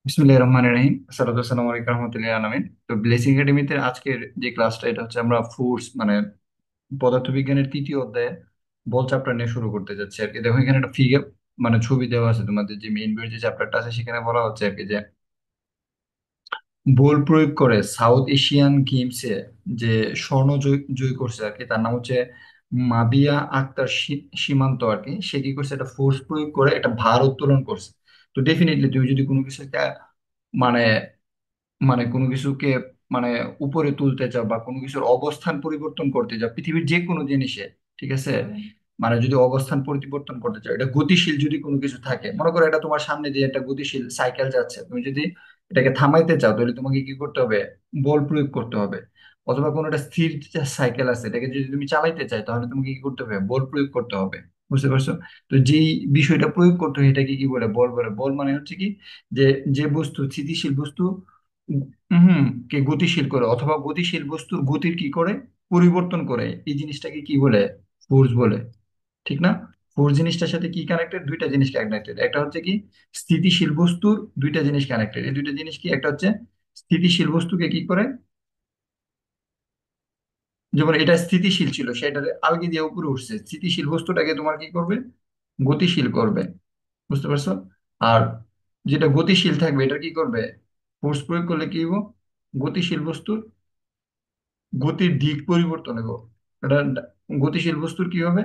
বিসমিল্লাহির রহমানির রহিম। আসসালাতু ওয়াসসালামু আলাইকুম রহমতুল্লাহি আলামিন। তো ব্লেসিং একাডেমিতে আজকের যে ক্লাসটা, এটা হচ্ছে আমরা ফোর্স মানে পদার্থবিজ্ঞানের তৃতীয় অধ্যায়ে বল চ্যাপ্টার নিয়ে শুরু করতে যাচ্ছি আর কি। দেখো এখানে একটা ফিগার মানে ছবি দেওয়া আছে, তোমাদের যে মেইন বইয়ের যে চ্যাপ্টারটা আছে সেখানে বলা হচ্ছে আর কি যে বল প্রয়োগ করে সাউথ এশিয়ান গেমসে যে স্বর্ণ জয় জয় করছে আর কি, তার নাম হচ্ছে মাবিয়া আক্তার সীমান্ত আর কি। সে কি করছে, একটা ফোর্স প্রয়োগ করে একটা ভার উত্তোলন করছে। তো ডেফিনেটলি তুমি যদি কোনো কিছু একটা মানে মানে কোনো কিছুকে মানে উপরে তুলতে চাও বা কোনো কিছুর অবস্থান পরিবর্তন করতে চাও পৃথিবীর যে কোনো জিনিসে, ঠিক আছে, মানে যদি অবস্থান পরিবর্তন করতে চাও, এটা গতিশীল যদি কোনো কিছু থাকে, মনে করো এটা তোমার সামনে দিয়ে একটা গতিশীল সাইকেল যাচ্ছে, তুমি যদি এটাকে থামাইতে চাও তাহলে তোমাকে কি করতে হবে, বল প্রয়োগ করতে হবে। অথবা কোনো একটা স্থির সাইকেল আছে, এটাকে যদি তুমি চালাইতে চাই তাহলে তোমাকে কি করতে হবে, বল প্রয়োগ করতে হবে। বুঝতে পারছো? তো যেই বিষয়টা প্রয়োগ করতে হয় এটাকে কি বলে, বল বলে। বল মানে হচ্ছে কি, যে যে বস্তু স্থিতিশীল বস্তু হুম কে গতিশীল করে, অথবা গতিশীল বস্তুর গতির কি করে পরিবর্তন করে, এই জিনিসটাকে কি বলে, ফোর্স বলে। ঠিক না? ফোর্স জিনিসটার সাথে কি কানেক্টেড, দুইটা জিনিস কানেক্টেড। একটা হচ্ছে কি স্থিতিশীল বস্তুর দুইটা জিনিস কানেক্টেড, এই দুইটা জিনিস কি, একটা হচ্ছে স্থিতিশীল বস্তুকে কি করে, যেমন এটা স্থিতিশীল ছিল সেটা আলগি দিয়ে উপরে উঠছে, স্থিতিশীল বস্তুটাকে তোমার কি করবে, গতিশীল করবে। বুঝতে পারছো? আর যেটা গতিশীল থাকবে এটা কি করবে, ফোর্স প্রয়োগ করলে কি হবো, গতিশীল বস্তুর গতির দিক পরিবর্তন হবে। এটা গতিশীল বস্তুর কি হবে,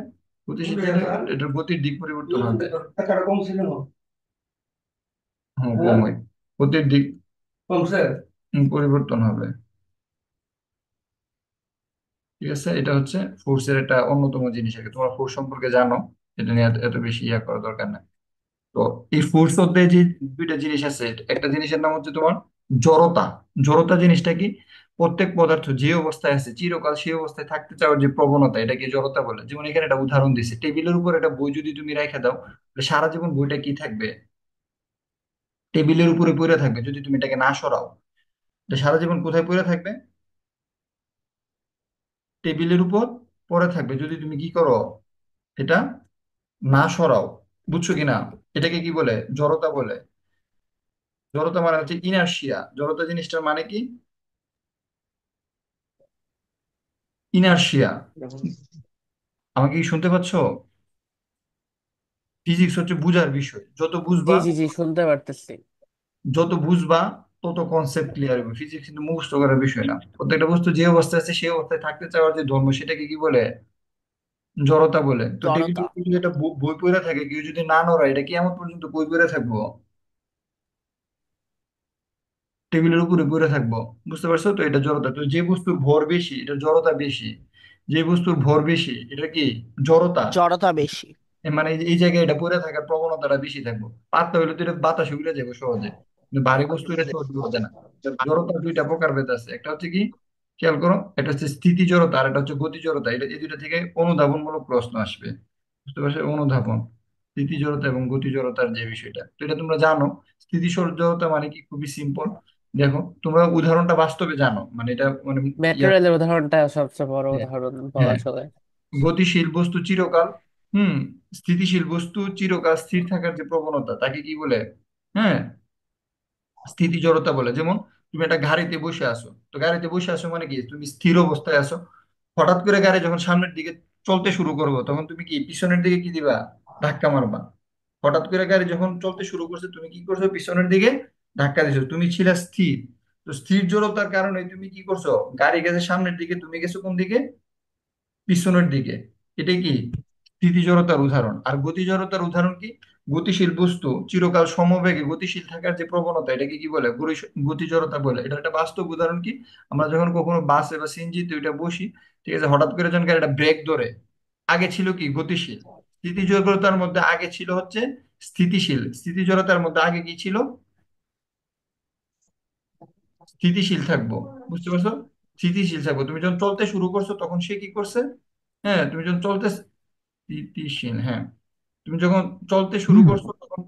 গতিশীল যেটা এটার গতির দিক পরিবর্তন হবে। হ্যাঁ, কম হয়, গতির দিক পরিবর্তন হবে। ঠিক আছে, এটা হচ্ছে ফোর্সের একটা অন্যতম জিনিস আর কি। তোমরা ফোর্স সম্পর্কে জানো, এটা নিয়ে এত এত বেশি ইয়া করা দরকার নাই। তো এই ফোর্স মধ্যে যে দুইটা জিনিস আছে, একটা জিনিসের নাম হচ্ছে তোমার জড়তা। জড়তা জিনিসটা কি, প্রত্যেক পদার্থ যে অবস্থায় আছে চিরকাল সেই অবস্থায় থাকতে চাওয়ার যে প্রবণতা, এটাকে জড়তা বলে। যেমন এখানে একটা উদাহরণ দিচ্ছে, টেবিলের উপর একটা বই যদি তুমি রেখে দাও তাহলে সারা জীবন বইটা কি থাকবে, টেবিলের উপরে পড়ে থাকবে। যদি তুমি এটাকে না সরাও তাহলে সারা জীবন কোথায় পড়ে থাকবে, টেবিলের উপর পড়ে থাকবে, যদি তুমি কি করো, এটা না সরাও। বুঝছো কিনা? এটাকে কি বলে, জড়তা বলে। জড়তা মানে হচ্ছে ইনার্শিয়া। জড়তা জিনিসটার মানে কি, ইনার্শিয়া। আমাকে কি শুনতে পাচ্ছো? ফিজিক্স হচ্ছে বুঝার বিষয়, যত জি বুঝবা জি জি, শুনতে পারতেছি। যত বুঝবা তত কনসেপ্ট ক্লিয়ার হবে। ফিজিক্স কিন্তু মুখস্থ করার বিষয় না। প্রত্যেকটা বস্তু যে অবস্থায় আছে সেই অবস্থায় থাকতে চাওয়ার যে ধর্ম, সেটাকে কি বলে, জড়তা বলে। তো জড়তা। টেবিলের উপর যদি একটা বই পড়ে থাকে, কেউ যদি না নড়ায়, এটা কেমন পর্যন্ত বই পড়ে থাকবো, টেবিলের উপরে পড়ে থাকবো। বুঝতে পারছো? তো এটা জড়তা। তো যে বস্তুর ভর বেশি এটা জড়তা বেশি, যে বস্তুর ভর বেশি এটা কি, জড়তা। জড়তা বেশি। মানে এই জায়গায় এটা পড়ে থাকার প্রবণতাটা বেশি থাকবো। পাতলা হইলে তো এটা বাতাসে উড়ে যাবে সহজে, কিন্তু ভারী বস্তু এটা সহজে উড়ে না। জড়তার দুইটা প্রকার ভেদ আছে, একটা হচ্ছে কি, খেয়াল করো, একটা হচ্ছে স্থিতি জড়তা আর একটা হচ্ছে গতি জড়তা। এটা এই দুইটা থেকে অনুধাবনমূলক প্রশ্ন আসবে। বুঝতে পারছো? অনুধাবন, স্থিতি জড়তা এবং গতি জড়তার যে বিষয়টা, তো এটা তোমরা জানো। স্থিতি জড়তা মানে কি, খুবই সিম্পল। দেখো তোমরা উদাহরণটা বাস্তবে জানো, মানে এটা মানে মেট্রো ইয়া, রেলের উদাহরণটা সবচেয়ে বড় হ্যাঁ, উদাহরণ বলা হ্যাঁ, চলে। গতিশীল বস্তু চিরকাল, হুম, স্থিতিশীল বস্তু চিরকাল স্থির থাকার যে প্রবণতা তাকে কি বলে, হ্যাঁ, স্থিতি জড়তা বলে। যেমন তুমি একটা গাড়িতে বসে আছো, তো গাড়িতে বসে আছো মানে কি, তুমি স্থির অবস্থায় আছো। হঠাৎ করে গাড়ি যখন সামনের দিকে চলতে শুরু করবো তখন তুমি কি পিছনের দিকে কি দিবা, ধাক্কা মারবা। হঠাৎ করে গাড়ি যখন চলতে শুরু করছে তুমি কি করছো, পিছনের দিকে ধাক্কা দিছো, তুমি ছিলে স্থির। তো স্থির জড়তার কারণে তুমি কি করছো, গাড়ি গেছে সামনের দিকে, তুমি গেছো কোন দিকে, পিছনের দিকে। এটা কি স্থিতি জড়তার উদাহরণ। আর গতি জড়তার উদাহরণ কি, গতিশীল বস্তু চিরকাল সমবেগে গতিশীল থাকার যে প্রবণতা, এটাকে কি বলে, গতি জড়তা বলে। এটা একটা বাস্তব উদাহরণ কি, আমরা যখন কখনো বাসে বা সিএনজিতে ওইটা বসি, ঠিক আছে, হঠাৎ করে যখন গাড়িটা ব্রেক ধরে, আগে ছিল কি গতিশীল, স্থিতি জড়তার মধ্যে আগে ছিল হচ্ছে স্থিতিশীল, স্থিতি জড়তার মধ্যে আগে কি ছিল, স্থিতিশীল থাকবো। বুঝতে পারছো? স্থিতিশীল থাকবো। তুমি যখন চলতে শুরু করছো তখন সে কি করছে, হ্যাঁ, তুমি যখন চলতে, স্থিতিশীল, হ্যাঁ, তুমি যখন চলতে শুরু করছো তখন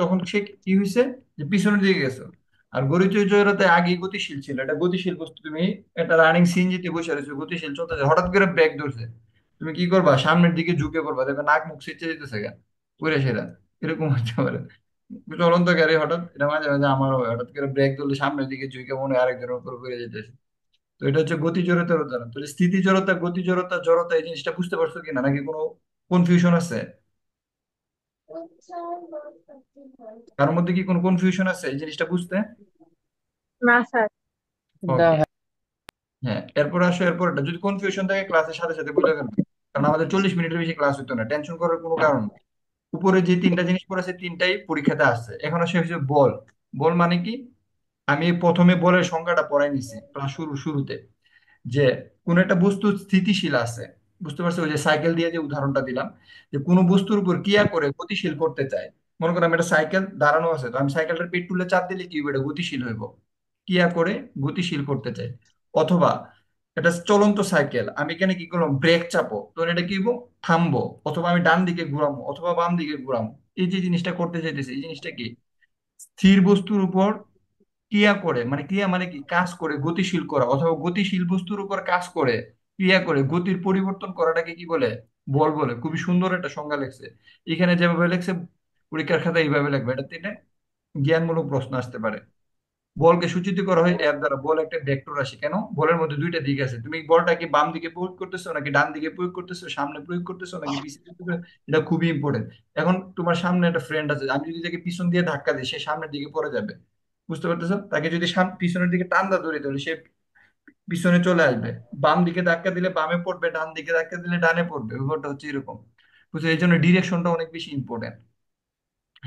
তখন সে কি হয়েছে, যে পিছনের দিকে গেছো। আর গতিজ জড়তায় আগে গতিশীল ছিল, এটা গতিশীল বস্তু। তুমি একটা রানিং সিএনজিতে বসে রয়েছো, গতিশীল চলতেছে, হঠাৎ করে ব্রেক ধরছে, তুমি কি করবা, সামনের দিকে ঝুঁকে পড়বা, দেখবে নাক মুখ ছিটকে যেতেছে গা, পুরে সেরা, এরকম হতে পারে। চলন্ত গাড়ি হঠাৎ, এটা মাঝে মাঝে আমার হয়, হঠাৎ করে ব্রেক ধরলে সামনের দিকে ঝুঁকে মনে হয় আরেকজনের উপর পড়ে যেতেছে। তো এটা হচ্ছে গতি জড়তার উদাহরণ। তো স্থিতি জড়তা, গতি জড়তা, জড়তা, এই জিনিসটা বুঝতে পারছো কিনা, নাকি কোনো কনফিউশন আছে? কার মধ্যে কি কোনো কনফিউশন আছে এই জিনিসটা বুঝতে? না স্যার। না ওকে। ভাই। হ্যাঁ, এরপর আসো, এরপর এটা যদি কনফিউশন থাকে ক্লাসের সাথে সাথে বুঝে ফেলবে। কারণ আমাদের 40 মিনিটের বেশি ক্লাস হতো না, টেনশন করার কোনো কারণ নেই। উপরে যে তিনটা জিনিস পড়েছে তিনটাই পরীক্ষাতে আসছে। এখন আসে হচ্ছে বল। বল মানে কি? আমি প্রথমে বলের সংজ্ঞাটা পড়াই নিছি ক্লাস শুরুতে, যে কোন একটা বস্তু স্থিতিশীল আছে। বুঝতে পারছো? ওই যে সাইকেল দিয়ে যে উদাহরণটা দিলাম, যে কোনো বস্তুর উপর ক্রিয়া করে গতিশীল করতে চাই। মনে করো আমি একটা সাইকেল দাঁড়ানো আছে, তো আমি সাইকেলটার পেট তুলে চাপ দিলে কি হবে? এটা গতিশীল হইব। ক্রিয়া করে গতিশীল করতে চাই। অথবা এটা চলন্ত সাইকেল, আমি এখানে কি করলাম? ব্রেক চাপো, তো এটা কি হইবো? থামবো। অথবা আমি ডান দিকে ঘুরামো অথবা বাম দিকে ঘুরামো। এই যে জিনিসটা করতে চাইতেছি, এই জিনিসটা কি? স্থির বস্তুর উপর ক্রিয়া করে, মানে ক্রিয়া মানে কি? কাজ করে গতিশীল করা, অথবা গতিশীল বস্তুর উপর কাজ করে ক্রিয়া করে গতির পরিবর্তন করাটাকে কি বলে? বল বলে। খুবই সুন্দর একটা সংজ্ঞা লেখছে এখানে, যেভাবে লেখছে পরীক্ষার খাতায় এইভাবে লাগবে। এটা থেকে জ্ঞানমূলক প্রশ্ন আসতে পারে। বলকে সূচিত করা হয় এর দ্বারা। বল একটা ভেক্টর রাশি। কেন? বলের মধ্যে দুইটা দিক আছে, তুমি বলটাকে বাম দিকে প্রয়োগ করতেছো নাকি ডান দিকে প্রয়োগ করতেছো, সামনে প্রয়োগ করতেছো নাকি পিছনে প্রয়োগ করতেছো, এটা খুবই ইম্পর্টেন্ট। এখন তোমার সামনে একটা ফ্রেন্ড আছে, আমি যদি তাকে পিছন দিয়ে ধাক্কা দিই, সে সামনের দিকে পড়ে যাবে। বুঝতে পারতেছো? তাকে যদি পিছনের দিকে টান্দা ধরি, তাহলে সে পিছনে চলে আসবে। বাম দিকে ধাক্কা দিলে বামে পড়বে, ডান দিকে ধাক্কা দিলে ডানে পড়বে। ব্যাপারটা হচ্ছে এরকম। বুঝছো? এই জন্য ডিরেকশনটা অনেক বেশি ইম্পর্টেন্ট।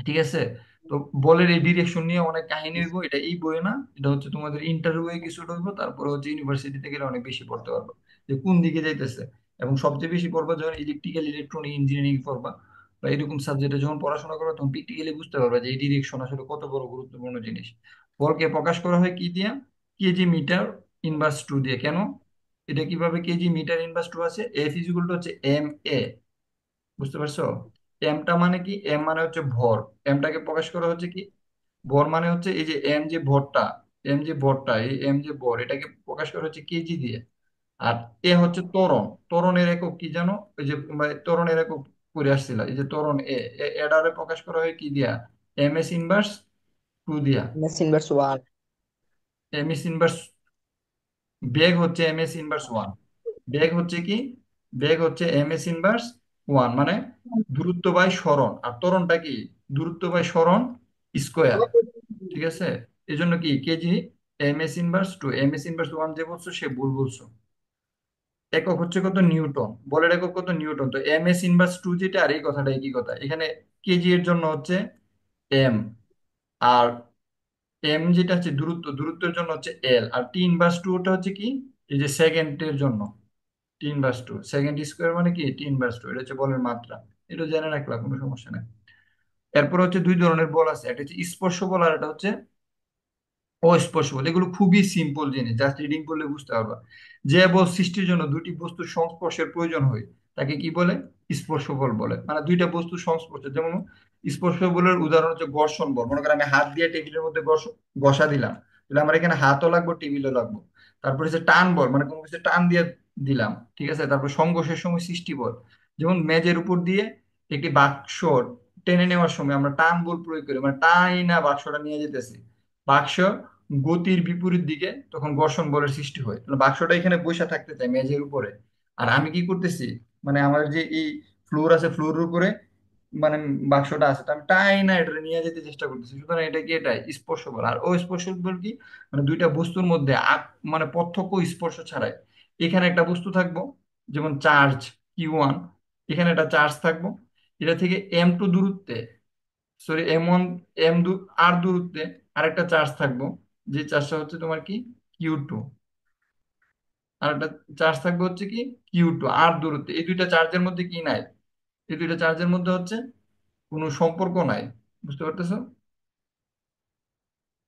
ঠিক আছে? তো বলের এই ডিরেকশন নিয়ে অনেক কাহিনী হইব, এটা এই বইয়ে না, এটা হচ্ছে তোমাদের ইন্টারভিউ কিছুটা হইব, তারপরে হচ্ছে ইউনিভার্সিটিতে গেলে অনেক বেশি পড়তে পারবে যে কোন দিকে যাইতেছে। এবং সবচেয়ে বেশি পড়বা যখন ইলেকট্রিক্যাল, ইলেকট্রনিক ইঞ্জিনিয়ারিং পড়বা বা এরকম সাবজেক্টে যখন পড়াশোনা করবে, তখন প্র্যাকটিক্যালি বুঝতে পারবে যে এই ডিরেকশন আসলে কত বড় গুরুত্বপূর্ণ জিনিস। বলকে প্রকাশ করা হয় কি দিয়া? কেজি মিটার ইনভার্স টু দিয়ে। কেন? এটা কিভাবে কেজি মিটার ইনভার্স টু আছে? এফ ইজ ইকুয়াল টু হচ্ছে এম এ। বুঝতে পারছো? এমটা মানে কি? এম মানে হচ্ছে ভর। এমটাকে প্রকাশ করা হচ্ছে কি? ভর মানে হচ্ছে এই যে এম যে ভরটা, এম যে ভরটা, এই এম যে ভর, এটাকে প্রকাশ করা হচ্ছে কেজি দিয়ে। আর এ হচ্ছে ত্বরণ। ত্বরণের একক কি জানো? ওই যে মানে ত্বরণের একক করে আসছিল, এই যে ত্বরণ এটারে প্রকাশ করা হয় কি দিয়া? এম এস ইনভার্স টু দিয়া। M s inverse one. M S inverse, বেগ হচ্ছে এম এস ইনভার্স ওয়ান। বেগ হচ্ছে কি? বেগ হচ্ছে এম এস ইনভার্স ওয়ান, মানে দূরত্ব বাই সরণ। আর ত্বরণটা কি? দূরত্ব বাই সরণ স্কোয়ার। ঠিক আছে? এই জন্য কি KG M S inverse two. M S inverse one যে বলছো সে ভুল বলছো। একক হচ্ছে কত? নিউটন। বলের একক কত? নিউটন। তো এম এস ইনভার্স টু যেটা, আর এই কথাটা একই কথা এখানে। কেজি এর জন্য হচ্ছে এম, আর এম যেটা হচ্ছে দূরত্ব, দূরত্বের জন্য হচ্ছে এল। আর টি ইনভার্স টু ওটা হচ্ছে কি? এই যে সেকেন্ডের জন্য T inverse two. Second square মানে কি? T inverse two. এটা হচ্ছে বলের মাত্রা। এটা জেনে রাখলাম, কোনো সমস্যা নেই। এরপর হচ্ছে দুই ধরনের বল আছে, একটা হচ্ছে স্পর্শ বল আর একটা হচ্ছে অস্পর্শবল। এগুলো খুবই সিম্পল জিনিস, জাস্ট রিডিং করলে বুঝতে পারবা। যে বল সৃষ্টির জন্য দুটি বস্তুর সংস্পর্শের প্রয়োজন হয়, তাকে কি বলে? স্পর্শ বল বলে। মানে দুইটা বস্তুর সংস্পর্শ। যেমন স্পর্শ বলের উদাহরণ হচ্ছে ঘর্ষণ বল। মনে করেন আমি হাত দিয়ে টেবিলের মধ্যে ঘষা দিলাম, তাহলে আমার এখানে হাতও লাগবে, টেবিলও লাগবে। তারপর হচ্ছে টান বল, মানে কোনো কিছু টান দিয়ে দিলাম। ঠিক আছে? তারপর সংঘর্ষের সময় সৃষ্টি বল। যেমন মেজের উপর দিয়ে একটি বাক্স টেনে নেওয়ার সময় আমরা টান বল প্রয়োগ করি, মানে টাই না বাক্সটা নিয়ে যেতেছি। বাক্স গতির বিপরীত দিকে, তখন ঘর্ষণ বলের সৃষ্টি হয়। তাহলে বাক্সটা এখানে বসে থাকতে চাই মেঝের উপরে, আর আমি কি করতেছি? মানে আমার যে এই ফ্লোর আছে, ফ্লোরের উপরে মানে বাক্সটা আছে, তো আমি টাই না এটা নিয়ে যেতে চেষ্টা করতেছি। সুতরাং এটা কি? এটা স্পর্শ বল। আর অস্পর্শ বল কি? মানে দুইটা বস্তুর মধ্যে মানে প্রত্যক্ষ স্পর্শ ছাড়াই। এখানে একটা বস্তু থাকবো, যেমন চার্জ Q1, এখানে একটা চার্জ থাকবো, এটা থেকে M2 দূরত্বে, সরি M1, আর দূরত্বে আরেকটা চার্জ থাকবো, যে চার্জটা হচ্ছে তোমার কি? Q2। আর একটা চার্জ থাকবে হচ্ছে কি? Q2 আর দূরত্বে। এই দুইটা চার্জের মধ্যে কি নাই? এই দুইটা চার্জের মধ্যে হচ্ছে কোনো সম্পর্ক নাই। বুঝতে পারতেছো?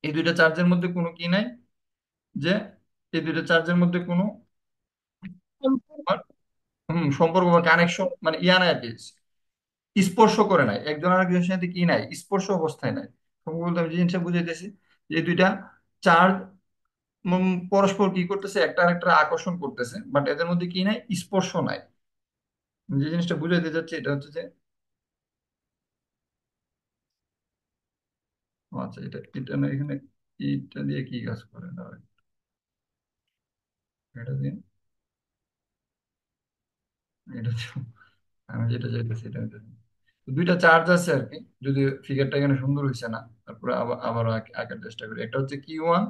এই দুইটা চার্জের মধ্যে কোনো কি নাই, যে এই দুইটা চার্জের মধ্যে কোনো সম্পর্ক বা কানেকশন, মানে ইয়া নাই আর কি, স্পর্শ করে নাই, একজন আরেকজনের সাথে কি নাই? স্পর্শ অবস্থায় নাই। সম্পর্ক বলতে আমি যে জিনিসটা বুঝাইতেছি, যে এই দুইটা চার্জ পরস্পর কি করতেছে? একটা আরেকটা আকর্ষণ করতেছে, বাট এদের মধ্যে কি নাই? স্পর্শ নাই। যে জিনিসটা বুঝাইতে যাচ্ছে এটা হচ্ছে যে আচ্ছা, এটা এটা না, এখানে এটা দিয়ে কি কাজ করে না, এটা দিয়ে, এটা দিয়ে আমি যেটা চাইতেছি এটা হইতেছে। তো দুইটা চার্জ আছে আর কি, যদি ফিগারটা এখানে সুন্দর হয়েছে না, তারপরে আবার আঁকার চেষ্টা করি। একটা হচ্ছে Q1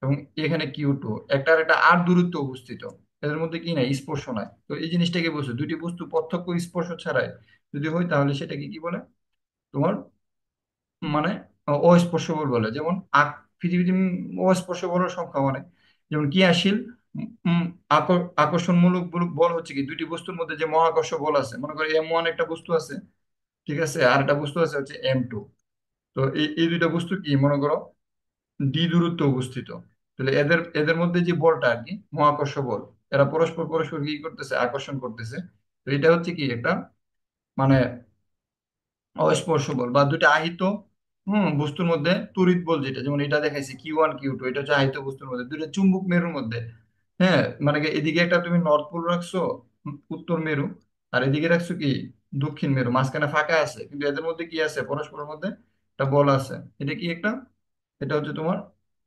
এবং এখানে Q2, একটা আর একটা আর দূরত্ব অবস্থিত, এদের মধ্যে কি নাই, স্পর্শ নাই। তো এই জিনিসটাকে বলছে দুইটি বস্তু প্রত্যক্ষ স্পর্শ ছাড়াই যদি হয় তাহলে সেটাকে কি বলে তোমার, মানে অস্পর্শ বল বলে। যেমন পৃথিবীতে অস্পর্শ বলের সংখ্যা অনেক। যেমন ক্রিয়াশীল উম, উম, আকর্ষণমূলক বল হচ্ছে কি, দুইটি বস্তুর মধ্যে যে মহাকর্ষ বল আছে, মনে করো M1 একটা বস্তু আছে, ঠিক আছে, আর একটা বস্তু আছে হচ্ছে M2। তো এই দুইটা বস্তু কি মনে করো ডি দূরত্ব অবস্থিত, তাহলে এদের এদের মধ্যে যে বলটা আর কি, মহাকর্ষ বল, এরা পরস্পর পরস্পর কি করতেছে, আকর্ষণ করতেছে। তো এটা হচ্ছে কি একটা, মানে অস্পর্শ বল বা দুইটা আহিত বস্তুর মধ্যে তড়িৎ বল, যেটা যেমন এটা দেখাইছে Q1 Q2, এটা হচ্ছে আহিত বস্তুর মধ্যে দুইটা চুম্বক মেরুর মধ্যে। হ্যাঁ, মানে কি এদিকে একটা তুমি নর্থ পোল রাখছো, উত্তর মেরু, আর এদিকে রাখছো কি দক্ষিণ মেরু, মাঝখানে ফাঁকা আছে, কিন্তু এদের মধ্যে কি আছে, পরস্পরের মধ্যে একটা বল আছে। এটা কি একটা, এটা হচ্ছে তোমার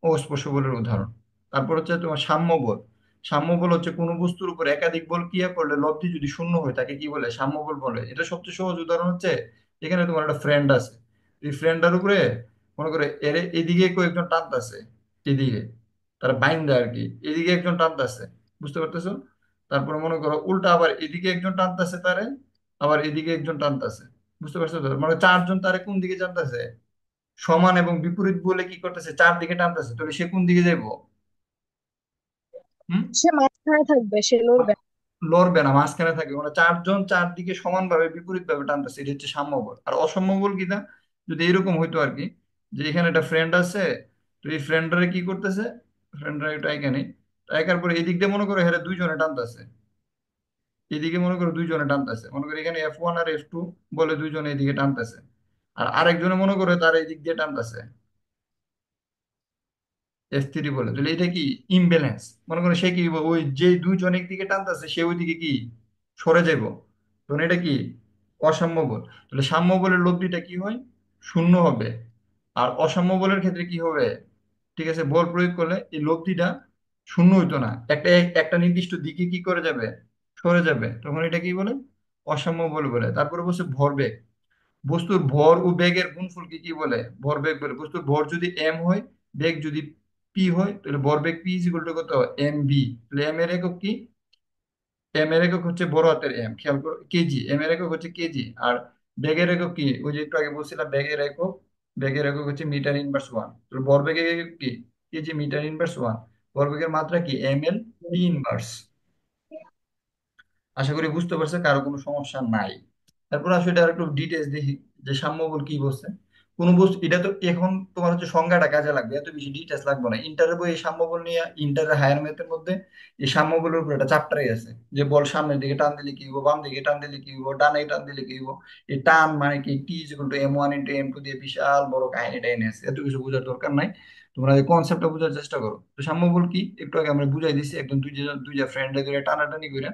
অস্পর্শ বলের উদাহরণ। তারপর হচ্ছে তোমার সাম্য বল। সাম্য বল হচ্ছে কোনো বস্তুর উপর একাধিক বল ক্রিয়া করলে লব্ধি যদি শূন্য হয় তাকে কি বলে, সাম্য বল বলে। এটা সবচেয়ে সহজ উদাহরণ হচ্ছে, এখানে তোমার একটা ফ্রেন্ড আছে, এই ফ্রেন্ডটার উপরে মনে করে এর এদিকে কয়েকজন টানতেছে, এদিকে তারা বাইন্দা আর কি, এদিকে একজন টানতেছে, বুঝতে পারতেছো? তারপরে মনে করো উল্টা আবার এদিকে একজন টানতেছে তারে, আবার এদিকে একজন টানতেছে, বুঝতে পারছো তো? মানে চারজন তারে কোন দিকে টানতেছে, সমান এবং বিপরীত বলে কি করতেছে, চারদিকে টানতেছে, তাহলে সে কোন দিকে যাইবো? হুম, সে মাঝখানে থাকবে, সে লড়বে না। লড়বে না, মাঝখানে থাকবে, মানে চারজন চারদিকে সমানভাবে বিপরীত ভাবে টানতেছে, এটা হচ্ছে সাম্য বল। আর অসাম্য বল কি তা, যদি এরকম হইতো আর কি, যে এখানে একটা ফ্রেন্ড আছে, তো এই ফ্রেন্ডরা কি করতেছে, ফ্রেন্ডরা এটা এখানে একার পরে এদিক দিয়ে মনে করো হেরে দুইজনে টানতেছে, এদিকে মনে করো দুইজনে টানতেছে, মনে করো এখানে F1 আর F2 বলে দুইজনে এদিকে টানতেছে, আর আরেকজনে মনে করো তার এই দিক দিয়ে টানতেছে, S3 বলে। তাহলে এটা কি ইমব্যালেন্স, মনে করো সে কি ওই যে দুইজন একদিকে টানতেছে সে ওইদিকে কি সরে যাইব, তখন এটা কি অসাম্য বল। তাহলে সাম্য বলের লব্ধিটা কি হয়, শূন্য হবে। আর অসাম্য বলের ক্ষেত্রে কি হবে, ঠিক আছে, বল প্রয়োগ করলে এই লব্ধিটা শূন্য হইতো না, একটা একটা নির্দিষ্ট দিকে কি করে যাবে, সরে যাবে, তখন এটা কি বলে, অসাম্য বল বলে। তারপরে বলছে ভরবেগ। বস্তুর ভর ও বেগের গুণফলকে কি বলে, ভরবেগ বলে। বস্তুর ভর যদি M হয়, বেগ যদি পি হয়, তাহলে ভরবেগ পি ইজ ইকুয়াল টু কত, MV। তাহলে এম এর একক কি, এম এর একক হচ্ছে বড় হাতের এম, খেয়াল করো, কেজি, এম এর একক হচ্ছে কেজি। আর বেগের একক কি, ওই যে একটু আগে বলছিলাম বেগের একক, বেগের একক হচ্ছে মিটার ইনভার্স ওয়ান। তাহলে ভরবেগের একক কি, কেজি মিটার ইনভার্স ওয়ান। ভরবেগের মাত্রা কি, ML টি ইনভার্স। আশা করি বুঝতে পারছে, কারো কোনো সমস্যা নাই। তারপর আসলে এটা একটু ডিটেলস দেখি, যে সাম্যবল কি বলছে। কোন বস্তু, এটা তো এখন তোমার হচ্ছে সংজ্ঞাটা কাজে লাগবে, এত বেশি ডিটেলস লাগবে না। ইন্টারের বই এই সাম্যবল নিয়ে, ইন্টারের হায়ার ম্যাথের মধ্যে এই সাম্যবলের উপর একটা চ্যাপ্টারই আছে, যে বল সামনের দিকে টান দিলে কি হইব, বাম দিকে টান দিলে কি হইব, ডানে টান দিলে কি হইব। এই টান মানে কি, টি is equal two M1 × M2 দিয়ে বিশাল বড় কাহিনীটা এনে আছে, এত কিছু বোঝার দরকার নাই। তোমরা এই কনসেপ্টটা বোঝার চেষ্টা করো। তো সাম্যবল কি একটু আগে আমরা বুঝাই দিছি, একদম দুইটা ফ্রেন্ডে ধরে টানাটানি করে।